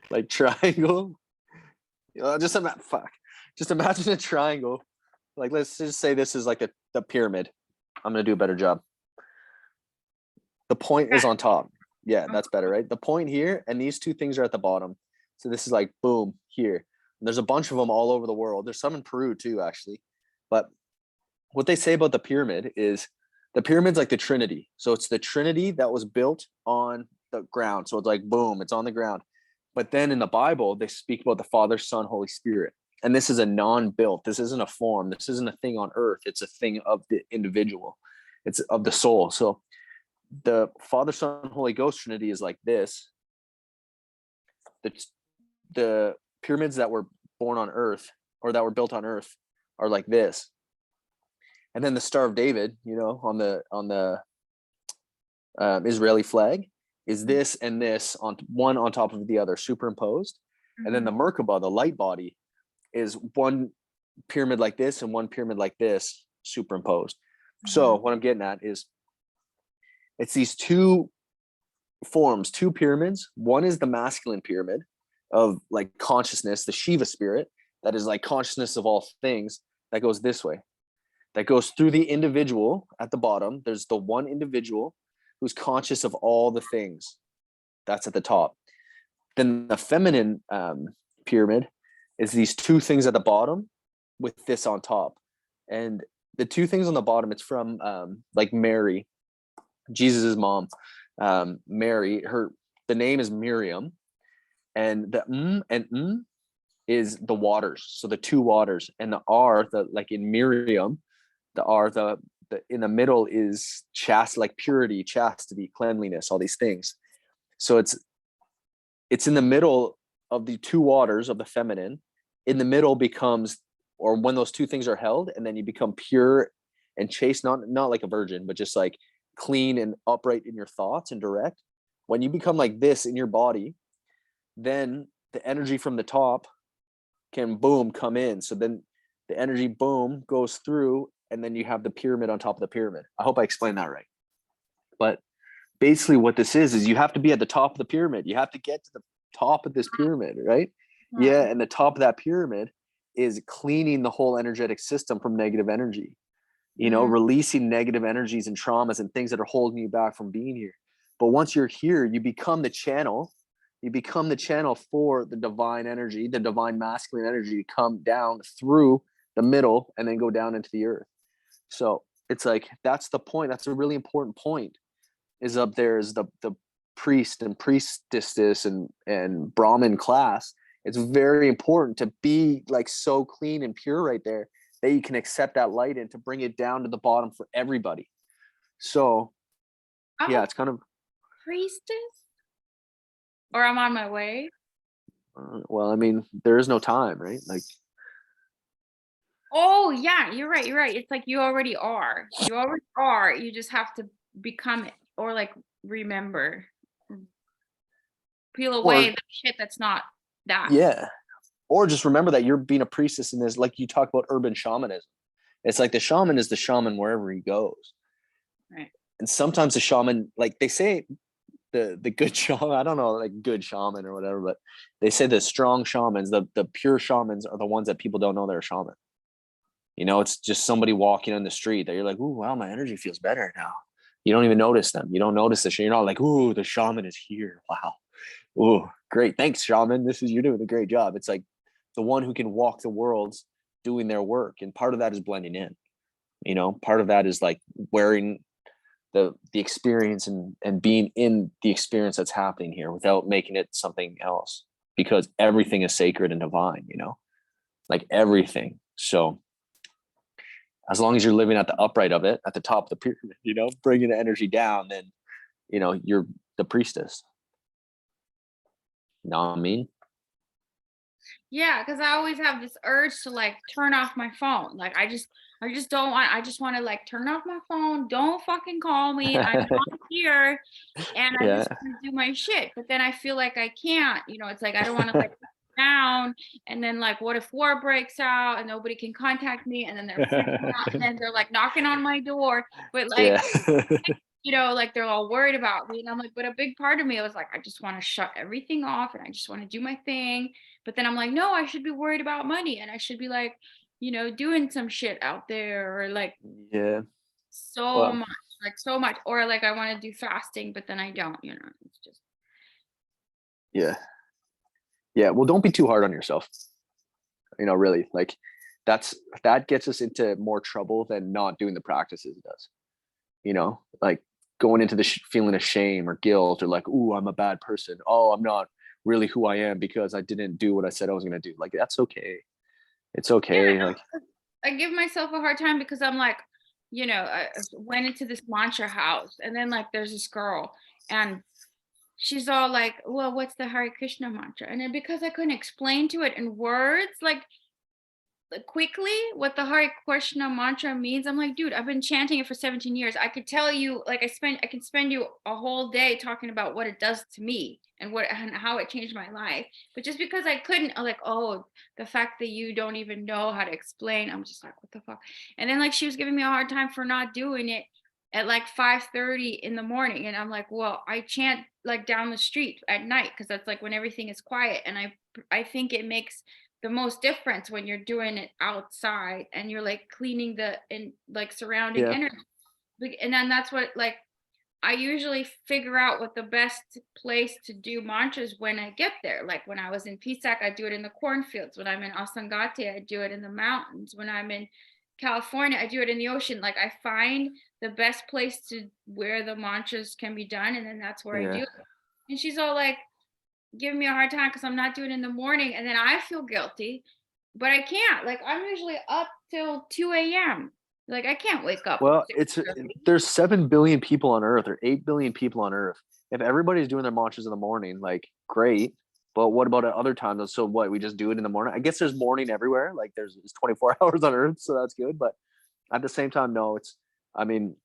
like triangle. Just imagine a triangle. Like let's just say this is like the pyramid. I'm gonna do a better job. The point is on top. Yeah, that's better, right? The point here, and these two things are at the bottom. So this is like boom here. And there's a bunch of them all over the world. There's some in Peru too, actually. But what they say about the pyramid is the pyramid's like the Trinity. So it's the Trinity that was built on the ground. So it's like boom, it's on the ground. But then in the Bible, they speak about the Father, Son, Holy Spirit. And this is a non-built. This isn't a form. This isn't a thing on earth. It's a thing of the individual. It's of the soul. So the Father, Son, Holy Ghost Trinity is like this. The pyramids that were born on earth or that were built on earth are like this. And then the Star of David, on the Israeli flag is this and this on one on top of the other superimposed. Mm-hmm. And then the Merkaba, the light body, is one pyramid like this and one pyramid like this superimposed. Mm-hmm. So what I'm getting at is it's these two forms, two pyramids. One is the masculine pyramid of like consciousness, the Shiva spirit, that is like consciousness of all things, that goes this way. That goes through the individual at the bottom. There's the one individual who's conscious of all the things. That's at the top. Then the feminine pyramid is these two things at the bottom with this on top. And the two things on the bottom, it's from like Mary, Jesus's mom, Mary. The name is Miriam, and the is the waters. So the two waters, and the R, like in Miriam, the R, the in the middle is like purity, chastity, cleanliness, all these things. So it's in the middle of the two waters of the feminine. In the middle becomes, or when those two things are held, and then you become pure and chaste, not like a virgin, but just like clean and upright in your thoughts and direct. When you become like this in your body, then the energy from the top can boom come in. So then the energy boom goes through, and then you have the pyramid on top of the pyramid. I hope I explained that right. But basically what this is you have to be at the top of the pyramid. You have to get to the top of this pyramid, right? Yeah. And the top of that pyramid is cleaning the whole energetic system from negative energy, releasing negative energies and traumas and things that are holding you back from being here. But once you're here, you become the channel. You become the channel for the divine energy, the divine masculine energy to come down through the middle and then go down into the earth. So it's like, that's the point. That's a really important point. Is up there is the priest and priestess and Brahmin class. It's very important to be like so clean and pure right there that you can accept that light and to bring it down to the bottom for everybody. So yeah, it's kind of priestess, or I'm on my way. Well, I mean, there is no time, right? Like, oh yeah, you're right. It's like you already are. You just have to become it, or like remember, peel away the shit that's not that. Yeah. Or just remember that you're being a priestess in this, like you talk about urban shamanism. It's like the shaman is the shaman wherever he goes. Right. And sometimes the shaman, like they say the good shaman, I don't know, like good shaman or whatever, but they say the strong shamans, the pure shamans are the ones that people don't know they're a shaman. It's just somebody walking on the street that you're like, ooh, wow, my energy feels better now. You don't even notice them. You don't notice the shit. You're not like, ooh, the shaman is here. Wow. Ooh, great. Thanks, shaman. You're doing a great job. It's like the one who can walk the worlds doing their work. And part of that is blending in. Part of that is like wearing the experience and being in the experience that's happening here without making it something else, because everything is sacred and divine, like everything. So as long as you're living at the upright of it, at the top of the pyramid, bringing the energy down, then, you're the priestess. You know what I mean? Yeah, because I always have this urge to like turn off my phone. Like I just don't want, I just want to like turn off my phone. Don't fucking call me. I'm not here. And I Yeah. just want to do my shit. But then I feel like I can't, it's like I don't want to like down. And then like what if war breaks out and nobody can contact me? And then they're freaking out and then they're like knocking on my door. But like like they're all worried about me. And I'm like, but a big part of me was like, I just want to shut everything off and I just want to do my thing. But then I'm like, no, I should be worried about money and I should be like, doing some shit out there or like Yeah. so much, like so much. Or like I want to do fasting, but then I don't, it's just. Yeah. Yeah. Well, don't be too hard on yourself. Really, like that gets us into more trouble than not doing the practices it does. Like going into the feeling of shame or guilt or like, ooh, I'm a bad person. Oh, I'm not really who I am because I didn't do what I said I was going to do. Like, that's okay. It's okay. Yeah, like, I give myself a hard time because I'm like, I went into this mantra house and then like there's this girl and she's all like, well, what's the Hare Krishna mantra? And then because I couldn't explain to it in words, like quickly what the Hare Krishna mantra means, I'm like, dude, I've been chanting it for 17 years. I could tell you, like, I can spend you a whole day talking about what it does to me and how it changed my life. But just because I couldn't, I'm like, oh, the fact that you don't even know how to explain, I'm just like, what the fuck? And then like she was giving me a hard time for not doing it at like 5:30 in the morning. And I'm like, well, I chant like down the street at night because that's like when everything is quiet. And I think it makes the most difference when you're doing it outside and you're like cleaning the and like surrounding yeah, energy. And then that's what like I usually figure out what the best place to do mantras when I get there. Like when I was in Pisac, I do it in the cornfields. When I'm in Asangate, I do it in the mountains. When I'm in California, I do it in the ocean. Like I find the best place to where the mantras can be done, and then that's where I yeah. do it. And she's all like giving me a hard time because I'm not doing it in the morning, and then I feel guilty, but I can't. Like I'm usually up till 2 a.m. Like I can't wake up. Well, there's 7 billion people on Earth or 8 billion people on Earth. If everybody's doing their mantras in the morning, like great. But what about at other times? So what? We just do it in the morning. I guess there's morning everywhere. Like it's 24 hours on Earth, so that's good. But at the same time, no. I mean,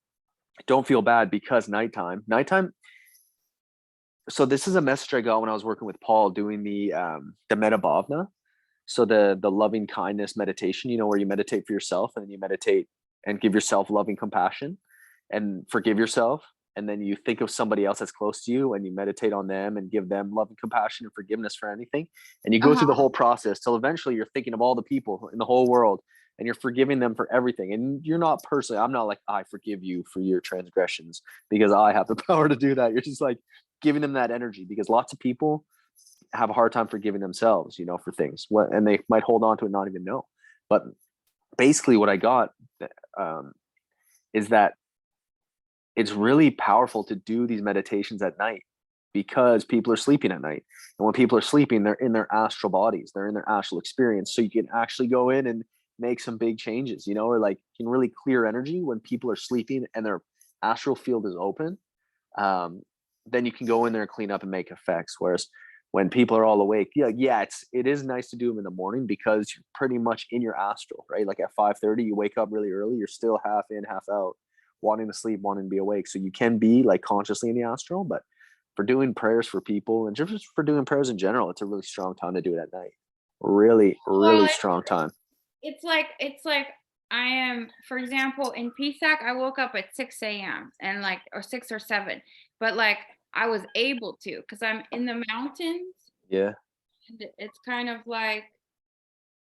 don't feel bad because nighttime. So this is a message I got when I was working with Paul doing the Metta Bhavana. So the loving kindness meditation, where you meditate for yourself and then you meditate and give yourself loving compassion and forgive yourself. And then you think of somebody else that's close to you and you meditate on them and give them love and compassion and forgiveness for anything. And you go through the whole process till eventually you're thinking of all the people in the whole world and you're forgiving them for everything. And you're not personally, I'm not like, I forgive you for your transgressions because I have the power to do that. You're just like giving them that energy because lots of people have a hard time forgiving themselves, for things. And they might hold on to it, not even know. But basically what I got is that it's really powerful to do these meditations at night because people are sleeping at night. And when people are sleeping, they're in their astral bodies, they're in their astral experience. So you can actually go in and make some big changes, or like you can really clear energy when people are sleeping and their astral field is open. Then you can go in there and clean up and make effects. Whereas when people are all awake, it is nice to do them in the morning because you're pretty much in your astral, right? Like at 5:30, you wake up really early, you're still half in, half out, wanting to sleep, wanting to be awake. So you can be like consciously in the astral, but for doing prayers for people and just for doing prayers in general, it's a really strong time to do it at night. Really, really strong time. It's like I am, for example, in Pisac, I woke up at 6 a.m. and like, or 6 or 7, but like I was able to because I'm in the mountains. Yeah. And it's kind of like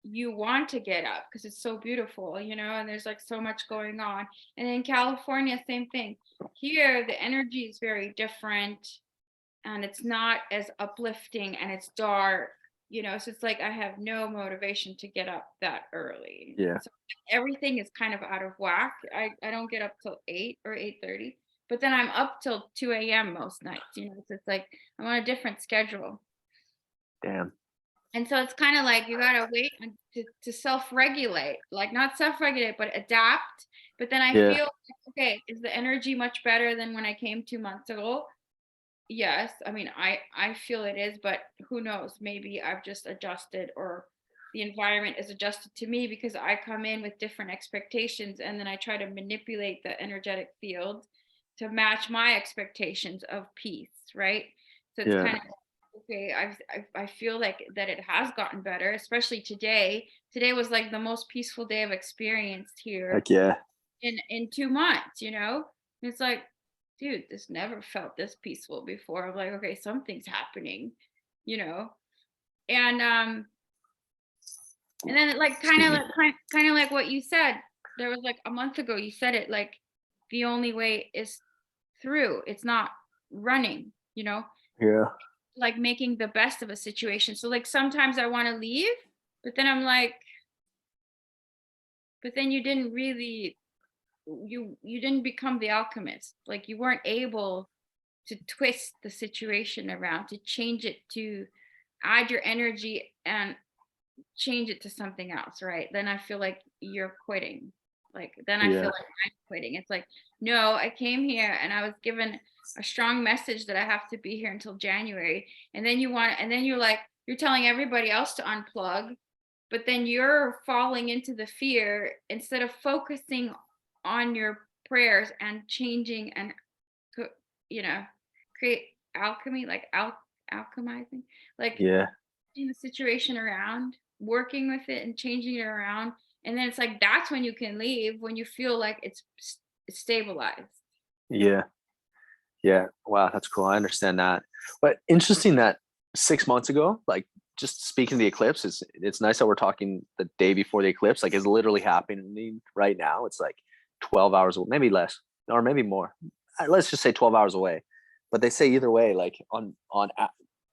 you want to get up because it's so beautiful, and there's like so much going on. And in California, same thing. Here, the energy is very different and it's not as uplifting and it's dark, so it's like I have no motivation to get up that early. Yeah. So everything is kind of out of whack. I don't get up till 8 or 8:30. but then I'm up till 2 a.m. most nights, so it's like I'm on a different schedule. Damn. And so it's kind of like you gotta wait to self-regulate, like not self-regulate, but adapt. But then I Yeah. feel like, okay, is the energy much better than when I came 2 months ago? Yes. I mean, I feel it is, but who knows? Maybe I've just adjusted, or the environment is adjusted to me because I come in with different expectations, and then I try to manipulate the energetic field to match my expectations of peace, right? So it's Yeah. kind of okay. I feel like that it has gotten better, especially today. Today was like the most peaceful day I've experienced here Heck yeah. in 2 months. It's like, dude, this never felt this peaceful before. I'm like, okay, something's happening, you know and then like Excuse me. kind of like what you said. There was like a month ago, you said it like the only way is through. It's not running, Yeah. like making the best of a situation. So like sometimes I want to leave, but then I'm like, but then you didn't really, you didn't become the alchemist. Like you weren't able to twist the situation around, to change it, to add your energy and change it to something else, right? Then I feel like you're quitting. Like then I feel Yeah. like I'm quitting. It's like, no, I came here and I was given a strong message that I have to be here until January. And then you're like, you're telling everybody else to unplug, but then you're falling into the fear instead of focusing on your prayers and changing and you know create alchemy, like alchemizing, like Yeah. changing the situation around, working with it and changing it around. And then it's like that's when you can leave, when you feel like it's stabilized. Yeah. Yeah. Wow, that's cool. I understand that. But interesting that 6 months ago, like just speaking of the eclipse, it's nice that we're talking the day before the eclipse. Like it's literally happening right now. It's like 12 hours, maybe less, or maybe more. Let's just say 12 hours away. But they say either way, like on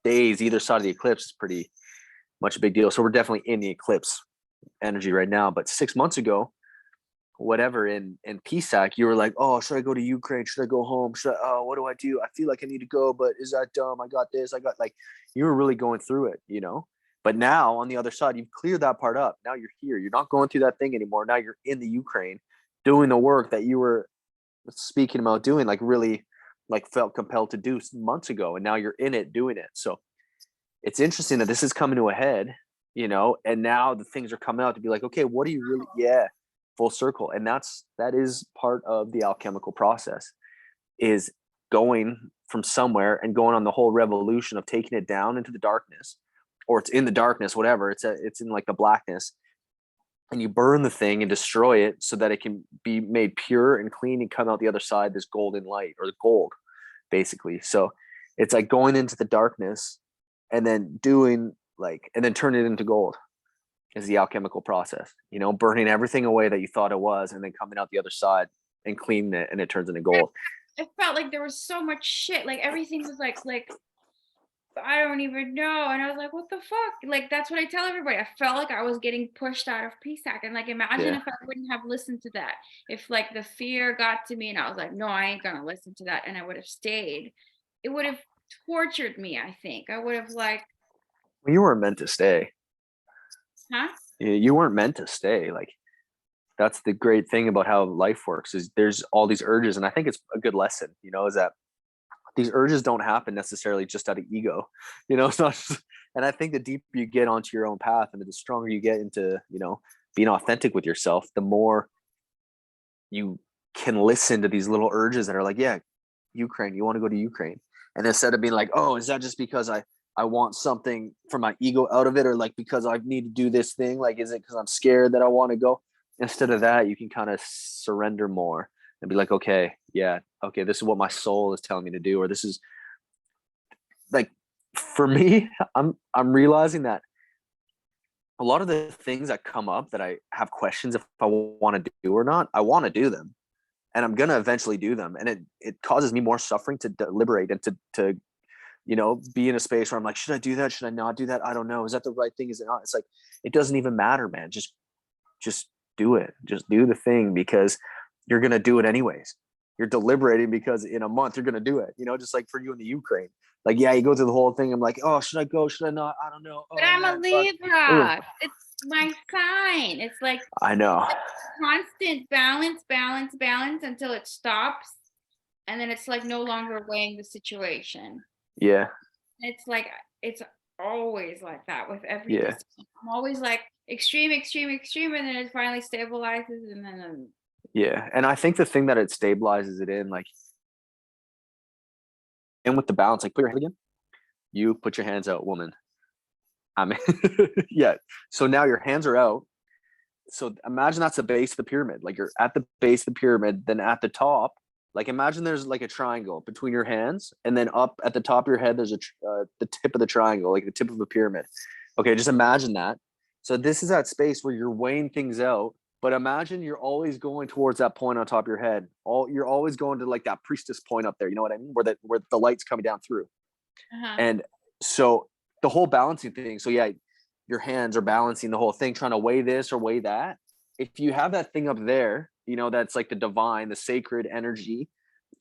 days either side of the eclipse is pretty much a big deal. So we're definitely in the eclipse energy right now. But 6 months ago, whatever in Pisac, you were like, oh, should I go to Ukraine? Should I go home? Oh, what do I do? I feel like I need to go, but is that dumb? I got this. I got like, you were really going through it. But now on the other side, you've cleared that part up. Now you're here. You're not going through that thing anymore. Now you're in the Ukraine doing the work that you were speaking about doing, like really like felt compelled to do months ago. And now you're in it doing it. So it's interesting that this is coming to a head, and now the things are coming out to be like, okay, what do you really, yeah, full circle. And that is part of the alchemical process, is going from somewhere and going on the whole revolution of taking it down into the darkness, or it's in the darkness, whatever, it's in like the blackness, and you burn the thing and destroy it so that it can be made pure and clean and come out the other side, this golden light, or the gold, basically. So it's like going into the darkness and then doing and then turn it into gold is the alchemical process, burning everything away that you thought it was, and then coming out the other side and cleaning it, and it turns into gold. It felt like there was so much shit, like everything was like I don't even know. And I was like, what the fuck? Like, that's what I tell everybody. I felt like I was getting pushed out of Pisac. And like, imagine Yeah. if I wouldn't have listened to that. If like the fear got to me and I was like, no, I ain't going to listen to that. And I would have stayed. It would have tortured me, I think. I would have like, Well, you weren't meant to stay. huh? You weren't meant to stay. Like, that's the great thing about how life works, is there's all these urges. And I think it's a good lesson, is that these urges don't happen necessarily just out of ego. It's not just, and I think the deeper you get onto your own path and the stronger you get into, being authentic with yourself, the more you can listen to these little urges that are like, yeah, Ukraine, you want to go to Ukraine. And instead of being like, oh, is that just because I want something for my ego out of it, or like because I need to do this thing? Like, is it because I'm scared that I want to go? Instead of that, you can kind of surrender more and be like, okay, yeah, okay, this is what my soul is telling me to do, or this is like, for me, I'm realizing that a lot of the things that come up that I have questions if I want to do or not, I want to do them, and I'm gonna eventually do them, and it causes me more suffering to deliberate and to be in a space where I'm like, should I do that? Should I not do that? I don't know. Is that the right thing? Is it not? It's like, it doesn't even matter, man. Just do it. Just do the thing, because you're going to do it anyways. You're deliberating because in a month you're going to do it, you know, just like for you in the Ukraine. Like, yeah, you go through the whole thing. I'm like, oh, should I go? Should I not? I don't know. But Oh, I'm a man, fuck. Ooh, Libra. It's my sign. It's like I know. constant balance until it stops. And then it's like no longer weighing the situation. Yeah. It's like, it's always like that with every Yeah. decision. I'm always like extreme, and then it finally stabilizes, and then yeah. And I think the thing that it stabilizes it in, like, and with the balance, like, put your hand again. You put your hands out, woman. I mean, yeah. So now your hands are out. So imagine that's the base of the pyramid. Like, you're at the base of the pyramid, then at the top, like, imagine there's like a triangle between your hands, and then up at the top of your head, there's the tip of the triangle, like the tip of a pyramid. Okay, just imagine that. So this is that space where you're weighing things out, but imagine you're always going towards that point on top of your head. You're always going to like that priestess point up there. You know what I mean? Where the light's coming down through. And so the whole balancing thing. So yeah, your hands are balancing the whole thing, trying to weigh this or weigh that. If you have that thing up there, you know, that's like the divine, the sacred energy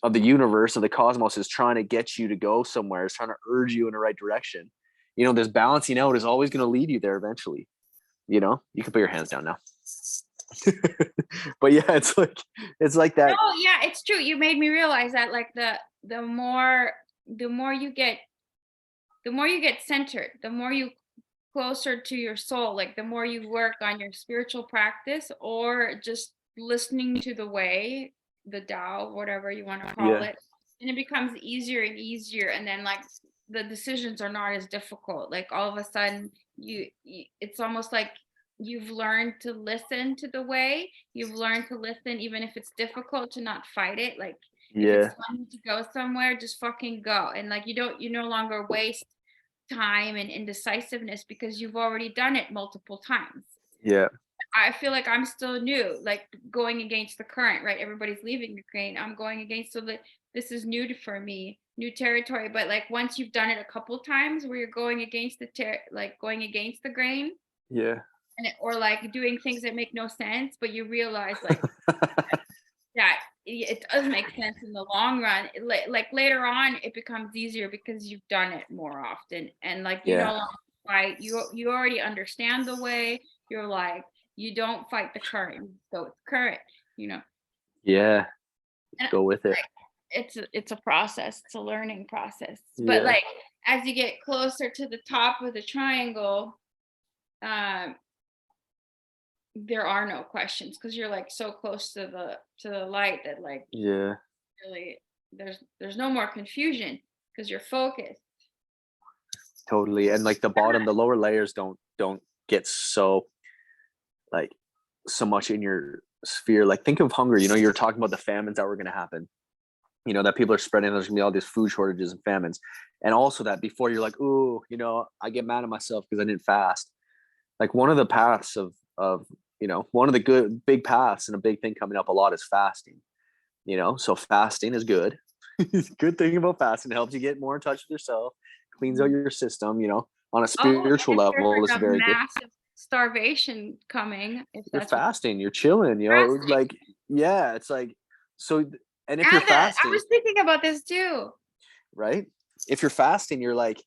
of the universe, of the cosmos, is trying to get you to go somewhere, is trying to urge you in the right direction. You know, this balancing out is always going to lead you there eventually. You know, you can put your hands down now. But yeah, it's like that. Oh yeah, it's true. You made me realize that, like, the more you get centered, the more you closer to your soul, like the more you work on your spiritual practice or just listening to the way, the Tao, whatever you want to call it, and it becomes easier and easier, and then like the decisions are not as difficult. Like all of a sudden you it's almost like you've learned to listen to the way, you've learned to listen even if it's difficult, to not fight it. Like if it's fun to go somewhere, just fucking go. And like you no longer waste time and indecisiveness because you've already done it multiple times. Yeah. I feel like I'm still new, like going against the current, right? Everybody's leaving Ukraine. I'm going against, so that this is new for me, new territory. But like once you've done it a couple times where you're going against going against the grain. Yeah. And or like doing things that make no sense, but you realize like that it does make sense in the long run. Like later on, it becomes easier because you've done it more often, and like you no longer fight. You already understand the way. You're like, you don't fight the current, so it's current. You know. Yeah. Go with it. It's a process. It's a learning process. But like as you get closer to the top of the triangle, there are no questions because you're like so close to the light that like really there's no more confusion because you're focused. Totally. And like the lower layers don't get so like so much in your sphere. Like think of hunger, you know, you're talking about the famines that were going to happen, you know, that people are spreading, there's gonna be all these food shortages and famines. And also that before you're like, ooh, you know, I get mad at myself because I didn't fast. Like one of the paths of you know, one of the good big paths and a big thing coming up a lot is fasting, you know. So fasting is good. Good thing about fasting, it helps you get more in touch with yourself, cleans out your system, you know, on a spiritual level. It's very good. Massive starvation coming if You're that's fasting, you're chilling, you know, like yeah, it's like so. And if you're fasting, I was thinking about this too, right? If you're fasting, you're like,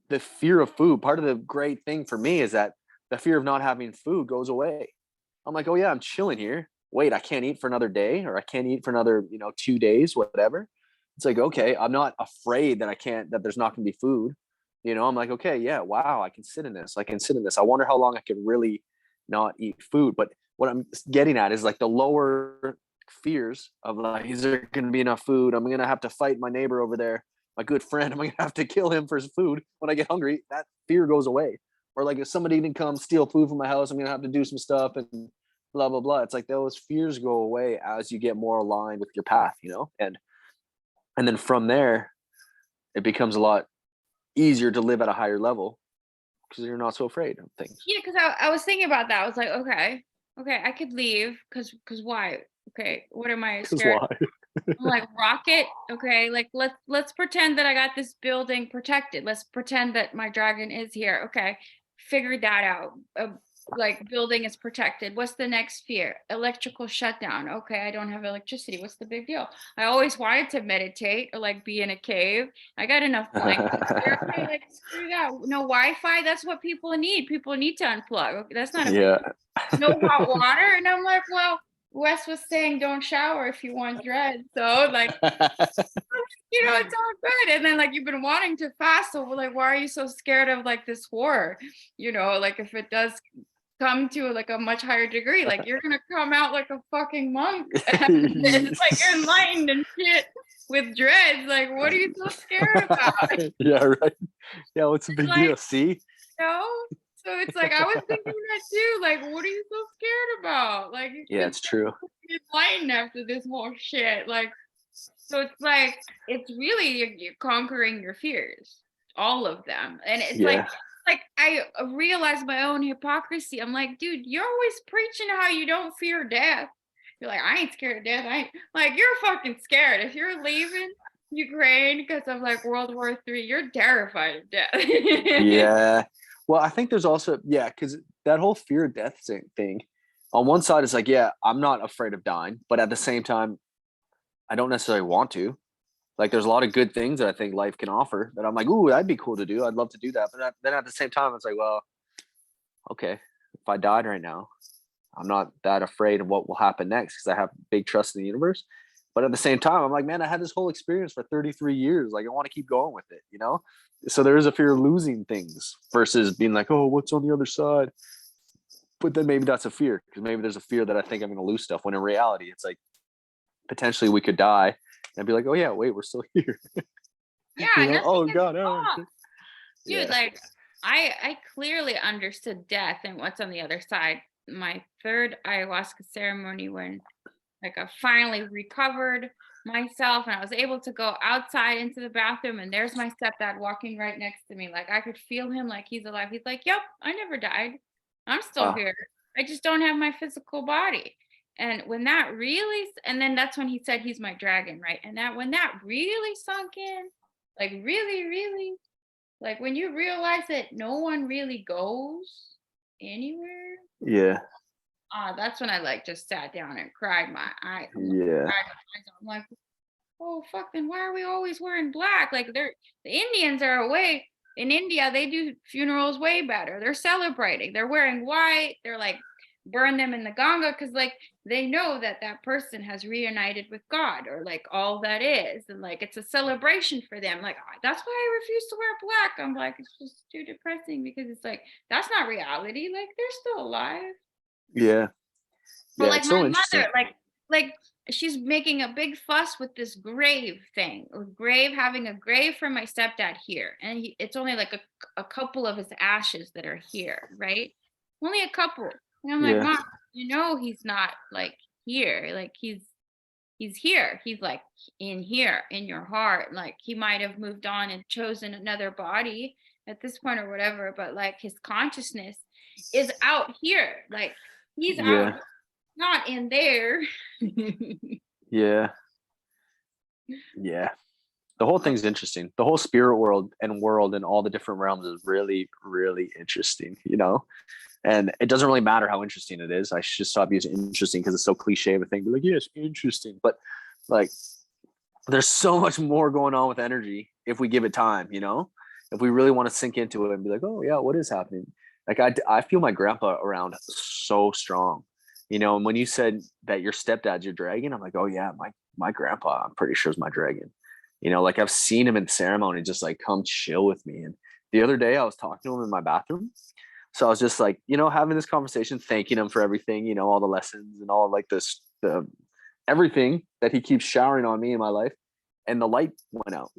the fear of food, part of the great thing for me is that the fear of not having food goes away. I'm like, oh yeah, I'm chilling here. Wait, I can't eat for another day, or I can't eat for another, you know, 2 days, whatever. It's like, okay, I'm not afraid that there's not gonna be food. You know, I'm like, okay, yeah, wow, I can sit in this. I can sit in this. I wonder how long I can really not eat food. But what I'm getting at is like the lower fears of like, is there gonna be enough food? I'm gonna have to fight my neighbor over there, my good friend. I'm gonna have to kill him for his food when I get hungry. That fear goes away. Or like if somebody didn't come steal food from my house, I'm gonna have to do some stuff and blah blah blah. It's like those fears go away as you get more aligned with your path, you know, and then from there, it becomes a lot easier to live at a higher level because you're not so afraid of things. Yeah, because I was thinking about that. I was like, okay, I could leave because why? Okay, what am I scared? Why? I'm like, rocket. Okay, like let's pretend that I got this building protected. Let's pretend that my dragon is here. Okay, figured that out. like building is protected. What's the next fear? Electrical shutdown. Okay, I don't have electricity. What's the big deal? I always wanted to meditate or like be in a cave. I got enough blankets here. Okay, like screw that. No Wi-Fi. That's what people need. People need to unplug. Okay, that's not a big Yeah. no hot water. And I'm like, well, Wes was saying don't shower if you want dread. So like, it's all good. And then like you've been wanting to fast. So like, why are you so scared of like this war? Like if it does come to like a much higher degree, like you're gonna come out like a fucking monk. It's like you're enlightened and shit with dreads. Like, what are you so scared about? Yeah, right. Yeah, what's the big Like, deal? See? So it's like I was thinking that too. Like, what are you so scared about? Like, you Yeah, could it's true. be enlightened after this whole shit. Like, so it's like it's really you're conquering your fears, all of them, and it's like I realized my own hypocrisy. I'm like, dude, you're always preaching how you don't fear death. You're like, I ain't scared of death. I ain't like you're fucking scared. If you're leaving Ukraine because of like World War III, you're terrified of death. Yeah. Well, I think there's also, because that whole fear of death thing, on one side, it's like, yeah, I'm not afraid of dying, but at the same time, I don't necessarily want to. Like, there's a lot of good things that I think life can offer that I'm like, ooh, that'd be cool to do. I'd love to do that. But then at the same time, it's like, well, okay, if I died right now, I'm not that afraid of what will happen next because I have big trust in the universe. But at the same time, I'm like, man, I had this whole experience for 33 years. Like, I want to keep going with it. So there is a fear of losing things versus being like, oh, what's on the other side? But then maybe that's a fear because maybe there's a fear that I think I'm going to lose stuff when in reality, it's like potentially we could die and be like, oh, yeah, wait, we're still here. Yeah, nothing Oh, is God. lost. Dude, Yeah. like I clearly understood death and what's on the other side. My third ayahuasca ceremony when like I finally recovered myself and I was able to go outside into the bathroom and there's my stepdad walking right next to me. Like I could feel him like he's alive. He's like, yep, I never died. I'm still Wow. here. I just don't have my physical body. And when that really, and then that's when he said he's my dragon, right? And that when that really sunk in, like really, really, like when you realize that no one really goes anywhere, Yeah. that's when I like just sat down and cried my eyes. Yeah. I'm like, oh fuck, then why are we always wearing black? Like the Indians are away in India, they do funerals way better. They're celebrating. They're wearing white. They're like burn them in the Ganga because like they know that that person has reunited with God or like all that is, and like it's a celebration for them. Like that's why I refuse to wear black. I'm like it's just too depressing because it's like that's not reality. Like they're still alive. Yeah. Or Yeah. like It's my so interesting. mother, like she's making a big fuss with this grave thing, or grave having a grave for my stepdad here, and it's only like a couple of his ashes that are here, right? Only a couple. And I'm like, Yeah. Mom, he's not like here, like he's here. He's like in here in your heart. Like he might have moved on and chosen another body at this point or whatever, but like his consciousness is out here. Like he's out Yeah. not in there. Yeah. Yeah. The whole thing's interesting. The whole spirit world and all the different realms is really, really interesting. And it doesn't really matter how interesting it is. I should stop using interesting because it's so cliche of a thing. Be like, yes, interesting. But like, there's so much more going on with energy if we give it time. If we really want to sink into it and be like, oh yeah, what is happening? Like I feel my grandpa around so strong. And when you said that your stepdad's your dragon, I'm like, oh yeah, my grandpa, I'm pretty sure is my dragon. Like I've seen him in ceremony just like come chill with me. And the other day I was talking to him in my bathroom. So I was just like, having this conversation, thanking him for everything, all the lessons and all like the everything that he keeps showering on me in my life. And the light went out.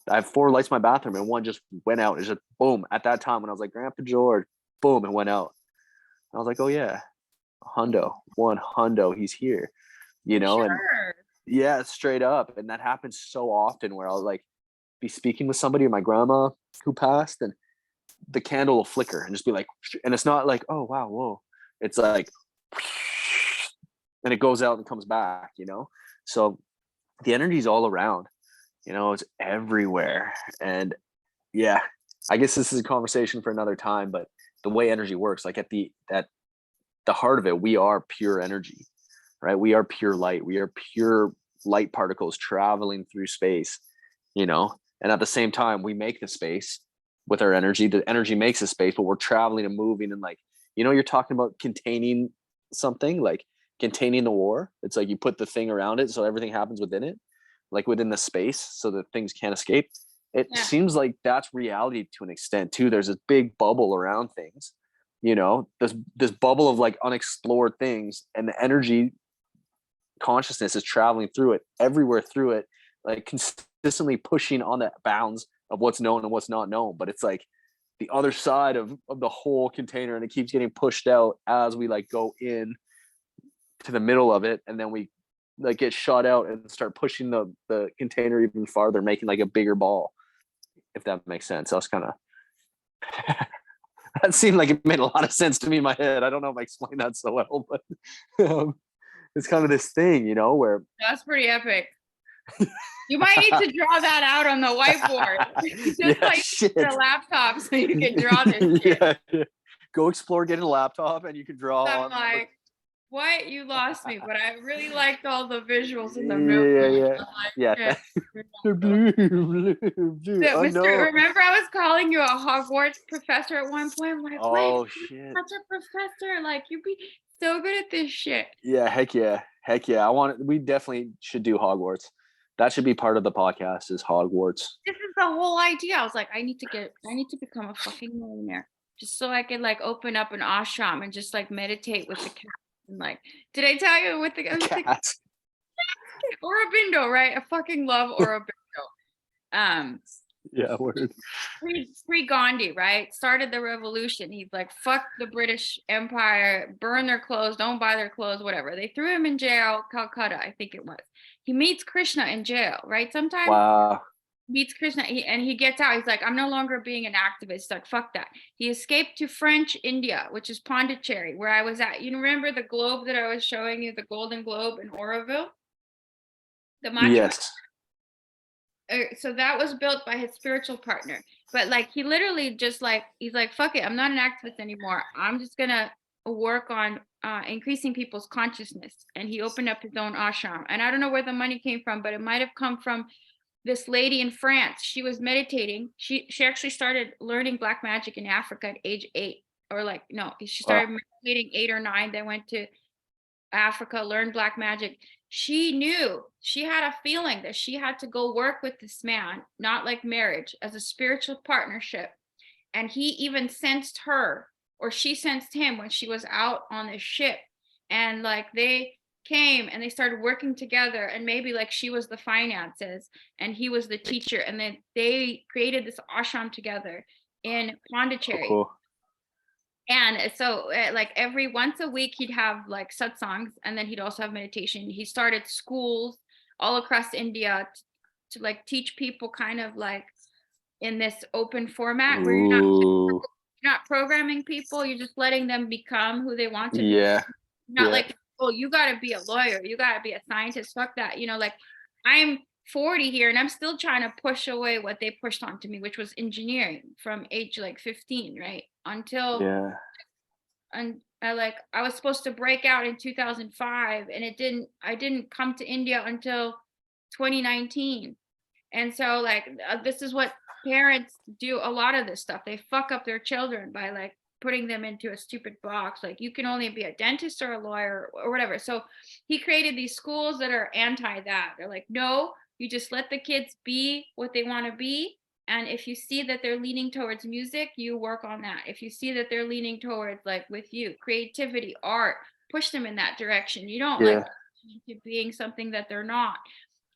I have 4 lights in my bathroom and one just went out. It's just boom at that time when I was like, Grandpa George, boom, it went out. I was like, oh yeah, one hundo, he's here, For and sure. yeah, straight up. And that happens so often where I'll like be speaking with somebody, my grandma who passed, and the candle will flicker and just be like, and it's not like, oh wow, whoa. It's like, and it goes out and comes back. So the energy's all around, it's everywhere. And yeah, I guess this is a conversation for another time, but the way energy works. Like at the heart of it, we are pure energy, right? We are pure light. We are pure light particles traveling through space, and at the same time, we make the space with our energy. The energy makes the space, but we're traveling and moving, and like, you're talking about containing something, like containing the war. It's like you put the thing around it so everything happens within it, like within the space, so that things can't escape. It seems like that's reality to an extent too. There's this big bubble around things, this bubble of like unexplored things, and the energy consciousness is traveling through it, everywhere through it, like consistently pushing on the bounds of what's known and what's not known. But it's like the other side of the whole container, and it keeps getting pushed out as we like go in to the middle of it, and then we like get shot out and start pushing the container even farther, making like a bigger ball, if that makes sense. I was kind of that seemed like it made a lot of sense to me in my head. I don't know if I explained that so well, but it's kind of this thing, where that's pretty epic. You might need to draw that out on the whiteboard. Just a laptop so you can draw this shit. Yeah. Go explore, get a laptop, and you can draw. I'm like, what? You lost me, but I really liked all the visuals in the movie. Yeah. Blue. Remember, I was calling you a Hogwarts professor at one point. I'm like, oh shit, such a professor! Like, you'd be so good at this shit. Yeah, heck yeah. We definitely should do Hogwarts. That should be part of the podcast, is Hogwarts. This is the whole idea. I was like, I need to become a fucking millionaire just so I could like open up an ashram and just like meditate with the cat. And like, did I tell you with the cat? Aurobindo, right? I fucking love Aurobindo. Yeah, word. Pre Gandhi, right? Started the revolution. He's like, fuck the British Empire, burn their clothes, don't buy their clothes, whatever. They threw him in jail, Calcutta, I think it was. He meets Krishna in jail, right? Sometimes meets Krishna and he gets out. He's like, I'm no longer being an activist. Like, fuck that. He escaped to French India, which is Pondicherry, where I was at. You remember the globe that I was showing you, the Golden Globe in Oroville? The Machu Yes. So that was built by his spiritual partner. But like, he literally just like, he's like, fuck it, I'm not an activist anymore. I'm just gonna work on increasing people's consciousness. And he opened up his own ashram. And I don't know where the money came from, but it might have come from this lady in France. She was meditating. She actually started learning black magic in Africa at age 8, or like, no, she started meditating 8 or 9. They went to Africa, learned black magic. She knew, she had a feeling that she had to go work with this man, not like marriage, as a spiritual partnership. And he even sensed her, or she sensed him when she was out on the ship. And like, they came and they started working together, and maybe like she was the finances and he was the teacher, and then they created this ashram together in Pondicherry. Cool. And so like every once a week he'd have like satsangs, and then he'd also have meditation. He started schools all across India to like teach people kind of like in this open format where you're not programming people, you're just letting them become who they want to be. Not like, oh, you got to be a lawyer, you got to be a scientist, fuck that. Like, I'm 40 here and I'm still trying to push away what they pushed onto me, which was engineering from age like 15, right? Until and I was supposed to break out in 2005, and I didn't come to India until 2019. And so like this is what parents do, a lot of this stuff. They fuck up their children by like putting them into a stupid box, like you can only be a dentist or a lawyer or whatever. So he created these schools that are anti that. They're like, no, you just let the kids be what they want to be. And if you see that they're leaning towards music, you work on that. If you see that they're leaning towards like with you, creativity, art, push them in that direction. You don't like to being something that they're not.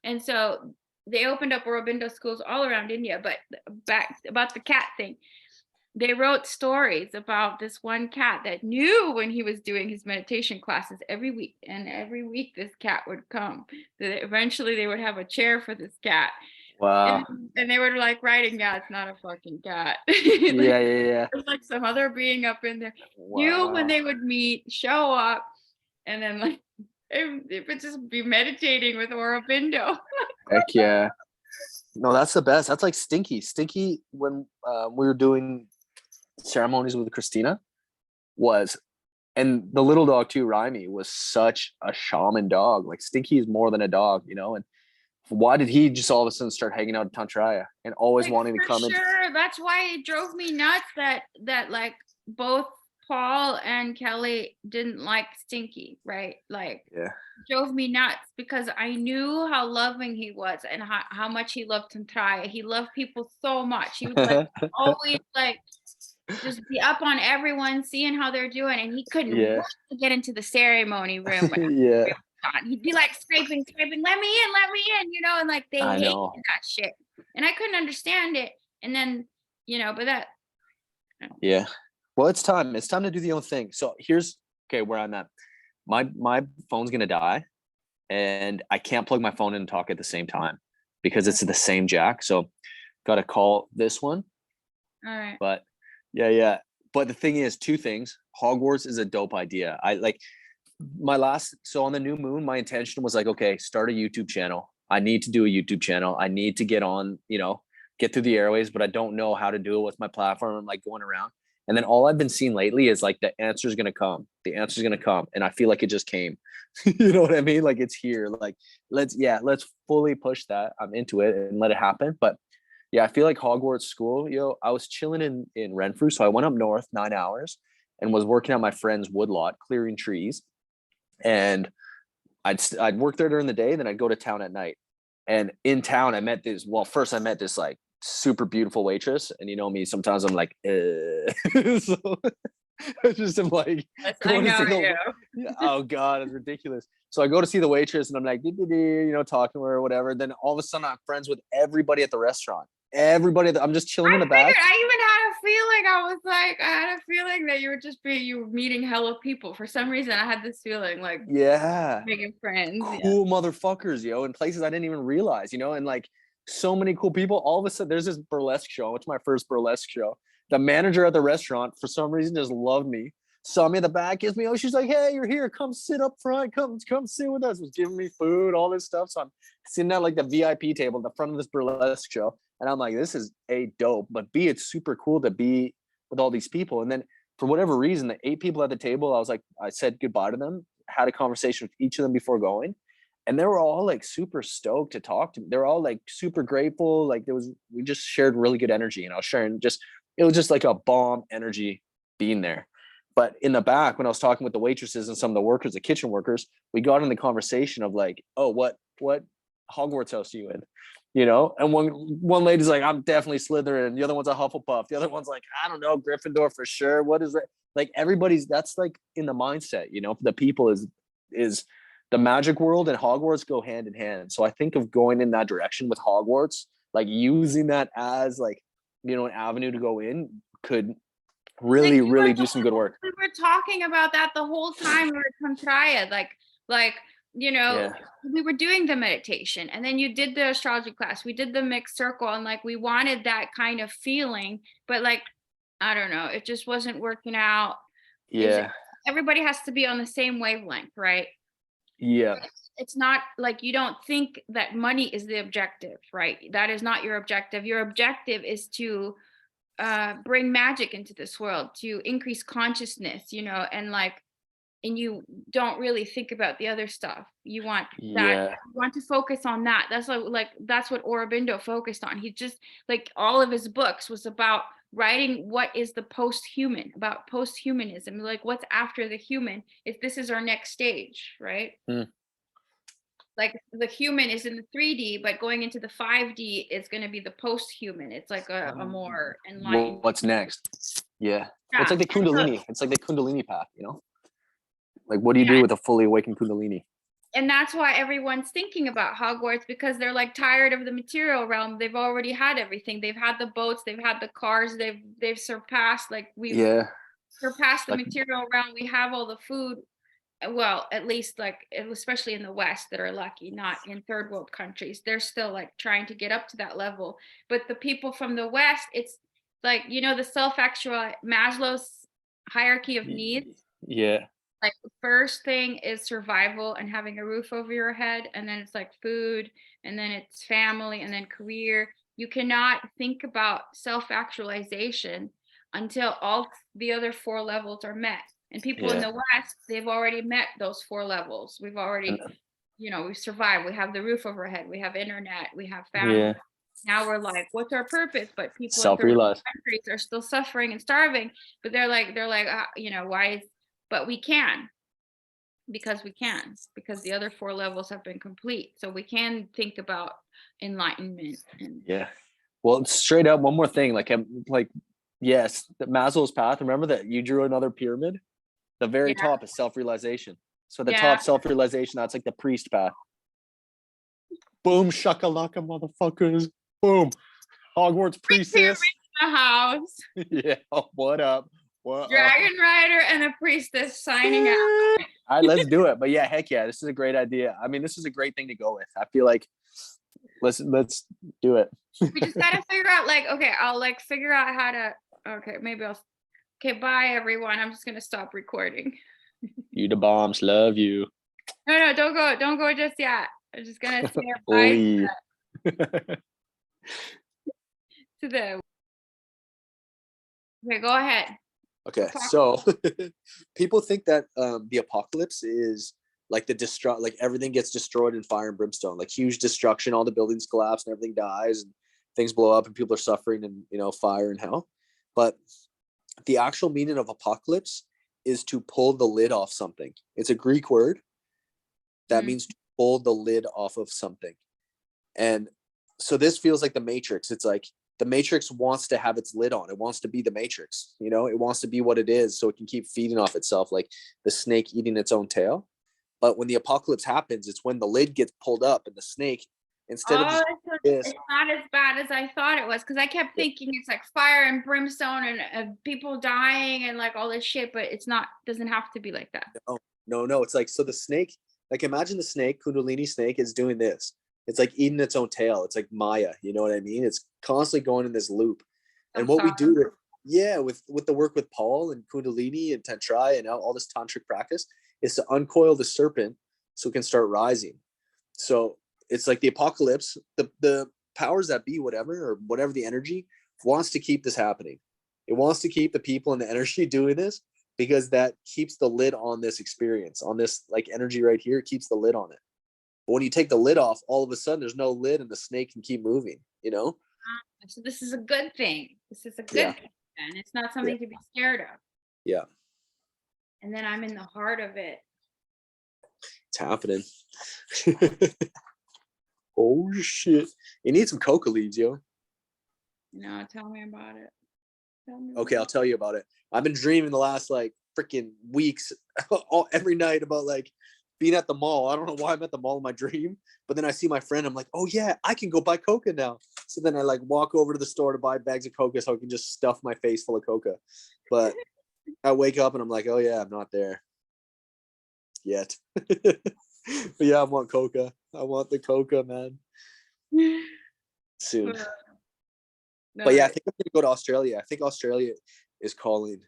And so they opened up Aurobindo schools all around India. But back about the cat thing, they wrote stories about this one cat that knew when he was doing his meditation classes every week. And every week this cat would come. Eventually they would have a chair for this cat. Wow. And they were like writing, yeah, it's not a fucking cat. Yeah. There's like some other being up in there. Wow. You, when they would meet, show up, and then like it would just be meditating with Aurobindo. Heck yeah. No, that's the best. That's like Stinky. Stinky, when we were doing ceremonies with Christina was, and the little dog too, Rhyme, was such a shaman dog. Like Stinky is more than a dog, you know. And why did he just all of a sudden start hanging out at Tantraya and always like, wanting to come in? Sure, that's why it drove me nuts that like both Paul and Kelly didn't like Stinky, right? Like, yeah, drove me nuts because I knew how loving he was and how much he loved Tantraya. He loved people so much. He would like always like just be up on everyone, seeing how they're doing, and he couldn't yeah, wait to get into the ceremony room. yeah. He'd be like scraping, let me in, you know, and like they I hated know. that shit, and I couldn't understand it. And then, you know, but that. Yeah. Well, it's time. It's time to do the own thing. So here's where I'm at. My phone's gonna die, and I can't plug my phone in and talk at the same time because it's the same jack. So got to call this one. All right. But yeah. But the thing is, two things. Hogwarts is a dope idea. I like so on the new moon, my intention was like, okay, start a YouTube channel. I need to do a YouTube channel. I need to get on, get through the airways, but I don't know how to do it with my platform. I'm like going around. And then all I've been seeing lately is like the answer is going to come. The answer is going to come. And I feel like it just came. You know what I mean? Like it's here. Like let's fully push that. I'm into it and let it happen. But yeah, I feel like Hogwarts school, I was chilling in Renfrew. So I went up north 9 hours and was working at my friend's woodlot, clearing trees. And I'd work there during the day, then I'd go to town at night. And in town, I met this like super beautiful waitress. And you know me, sometimes I'm like, so I just am like, going to see oh God, it's ridiculous. So I go to see the waitress and I'm like, talking to her or whatever. Then all of a sudden I'm friends with everybody at the restaurant. I'm just chilling in the back. I even had a feeling. I had a feeling that you were meeting hella people. For some reason, I had this feeling like, yeah, making friends. Cool motherfuckers, in places I didn't even realize, and like so many cool people. All of a sudden, there's this burlesque show. It's my first burlesque show. The manager at the restaurant, for some reason, just loved me. Saw me in the back, gives me, she's like, hey, you're here. Come sit up front. Come sit with us. Was giving me food, all this stuff. So I'm sitting at like the VIP table at the front of this burlesque show. And I'm like, this is A, dope, but B, it's super cool to be with all these people. And then for whatever reason, the 8 people at the table, I said goodbye to them, had a conversation with each of them before going. And they were all like super stoked to talk to me. They're all like super grateful. Like we just shared really good energy, and I was sharing it was just like a bomb energy being there. But in the back, when I was talking with the waitresses and some of the workers, the kitchen workers, we got in the conversation of like, oh, what Hogwarts house are you in? And one lady's like, I'm definitely Slytherin. The other one's a Hufflepuff. The other one's like, I don't know, Gryffindor for sure. What is it? Like that's like in the mindset, the people is the magic world and Hogwarts go hand in hand. So I think of going in that direction with Hogwarts, like using that as like, an avenue to go in could really do some good work. We were talking about that the whole time we were Tantraya, we were doing the meditation, and then you did the astrology class, we did the mixed circle, and like we wanted that kind of feeling, but like I don't know, it just wasn't working out. Everybody has to be on the same wavelength, right? Yeah. It's not like you don't think that money is the objective, right? That is not your objective. Your objective is to bring magic into this world, to increase consciousness, and you don't really think about the other stuff. You want that, you want to focus on that. That's what Aurobindo focused on. He just, like, all of his books was about writing what is the post-human, about post-humanism, like what's after the human, if this is our next stage, right? Like the human is in the 3D, but going into the 5D is going to be the post-human. It's like a more enlightened. What's next? Yeah. It's like the Kundalini. It's like the Kundalini path, Like, what do you do with a fully awakened Kundalini? And that's why everyone's thinking about Hogwarts, because they're like tired of the material realm. They've already had everything. They've had the boats. They've had the cars. They've surpassed, surpassed the material realm. We have all the food. Well, at least especially in the West that are lucky, not in third world countries. They're still like trying to get up to that level. But the people from the West, it's like, the self-actual Maslow's hierarchy of needs. Yeah. Like the first thing is survival and having a roof over your head. And then it's like food, and then it's family, and then career. You cannot think about self-actualization until all the other 4 levels are met. And people in the West, they've already met those 4 levels. We've already, we've survived. We have the roof over our head. We have internet. We have family. Now we're like, what's our purpose? But people in third world countries are still suffering and starving. But they're like, why is? But we can, because the other 4 levels have been complete. So we can think about enlightenment. Well, straight up, one more thing. Yes, the Maslow's path. Remember that you drew another pyramid. The very top is self-realization. So the top self-realization, that's like the priest path. Boom, shakalaka, motherfuckers. Boom. Hogwarts priestess. In the house. Yeah, what up? What Dragon Rider and a priestess signing out. All right, let's do it. But yeah, heck yeah, this is a great idea. I mean, this is a great thing to go with. I feel like let's do it. We just gotta figure out, I'll figure out how to. Okay, bye everyone. I'm just gonna stop recording. You the bombs, love you. No, don't go just yet. I'm just gonna say bye to the. Okay, go ahead. Okay, so people think that the apocalypse is like like everything gets destroyed in fire and brimstone, like huge destruction, all the buildings collapse and everything dies and things blow up and people are suffering in fire and hell. But the actual meaning of apocalypse is to pull the lid off something. It's a Greek word that means to pull the lid off of something. And so this feels like the Matrix. It's like the Matrix wants to have its lid on. It wants to be the Matrix, it wants to be what it is so it can keep feeding off itself, like the snake eating its own tail. But when the apocalypse happens, it's when the lid gets pulled up and the snake, instead of it's not as bad as I thought it was, because I kept thinking it's like fire and brimstone and people dying and like all this shit, but it's not, doesn't have to be like that. No. It's like, so the snake, like imagine the snake, Kundalini snake, is doing this. It's like eating its own tail. It's like Maya, you know what I mean? It's constantly going in this loop. And what we do with the work with Paul and Kundalini and Tantra and all this tantric practice is to uncoil the serpent so it can start rising. So it's like the apocalypse, the powers that be, whatever the energy, wants to keep this happening. It wants to keep the people and the energy doing this because that keeps the lid on this experience, on this like energy right here. It keeps the lid on it. But when you take the lid off, all of a sudden there's no lid and the snake can keep moving, So this is a good thing. This is a good thing, and it's not something to be scared of. Yeah. And then I'm in the heart of it. It's happening. Oh shit! You need some coca leaves, yo. No, tell me about it. Okay, I'll tell you about it. I've been dreaming the last like freaking weeks, every night about like being at the mall. I don't know why I'm at the mall in my dream, but then I see my friend. I'm like, oh yeah, I can go buy coca now. So then I like walk over to the store to buy bags of coca so I can just stuff my face full of coca. But I wake up and I'm like, oh yeah, I'm not there yet. But yeah, I want coca. I want the coca, man. Soon. No, But yeah, I think I'm gonna go to Australia. I think Australia is calling.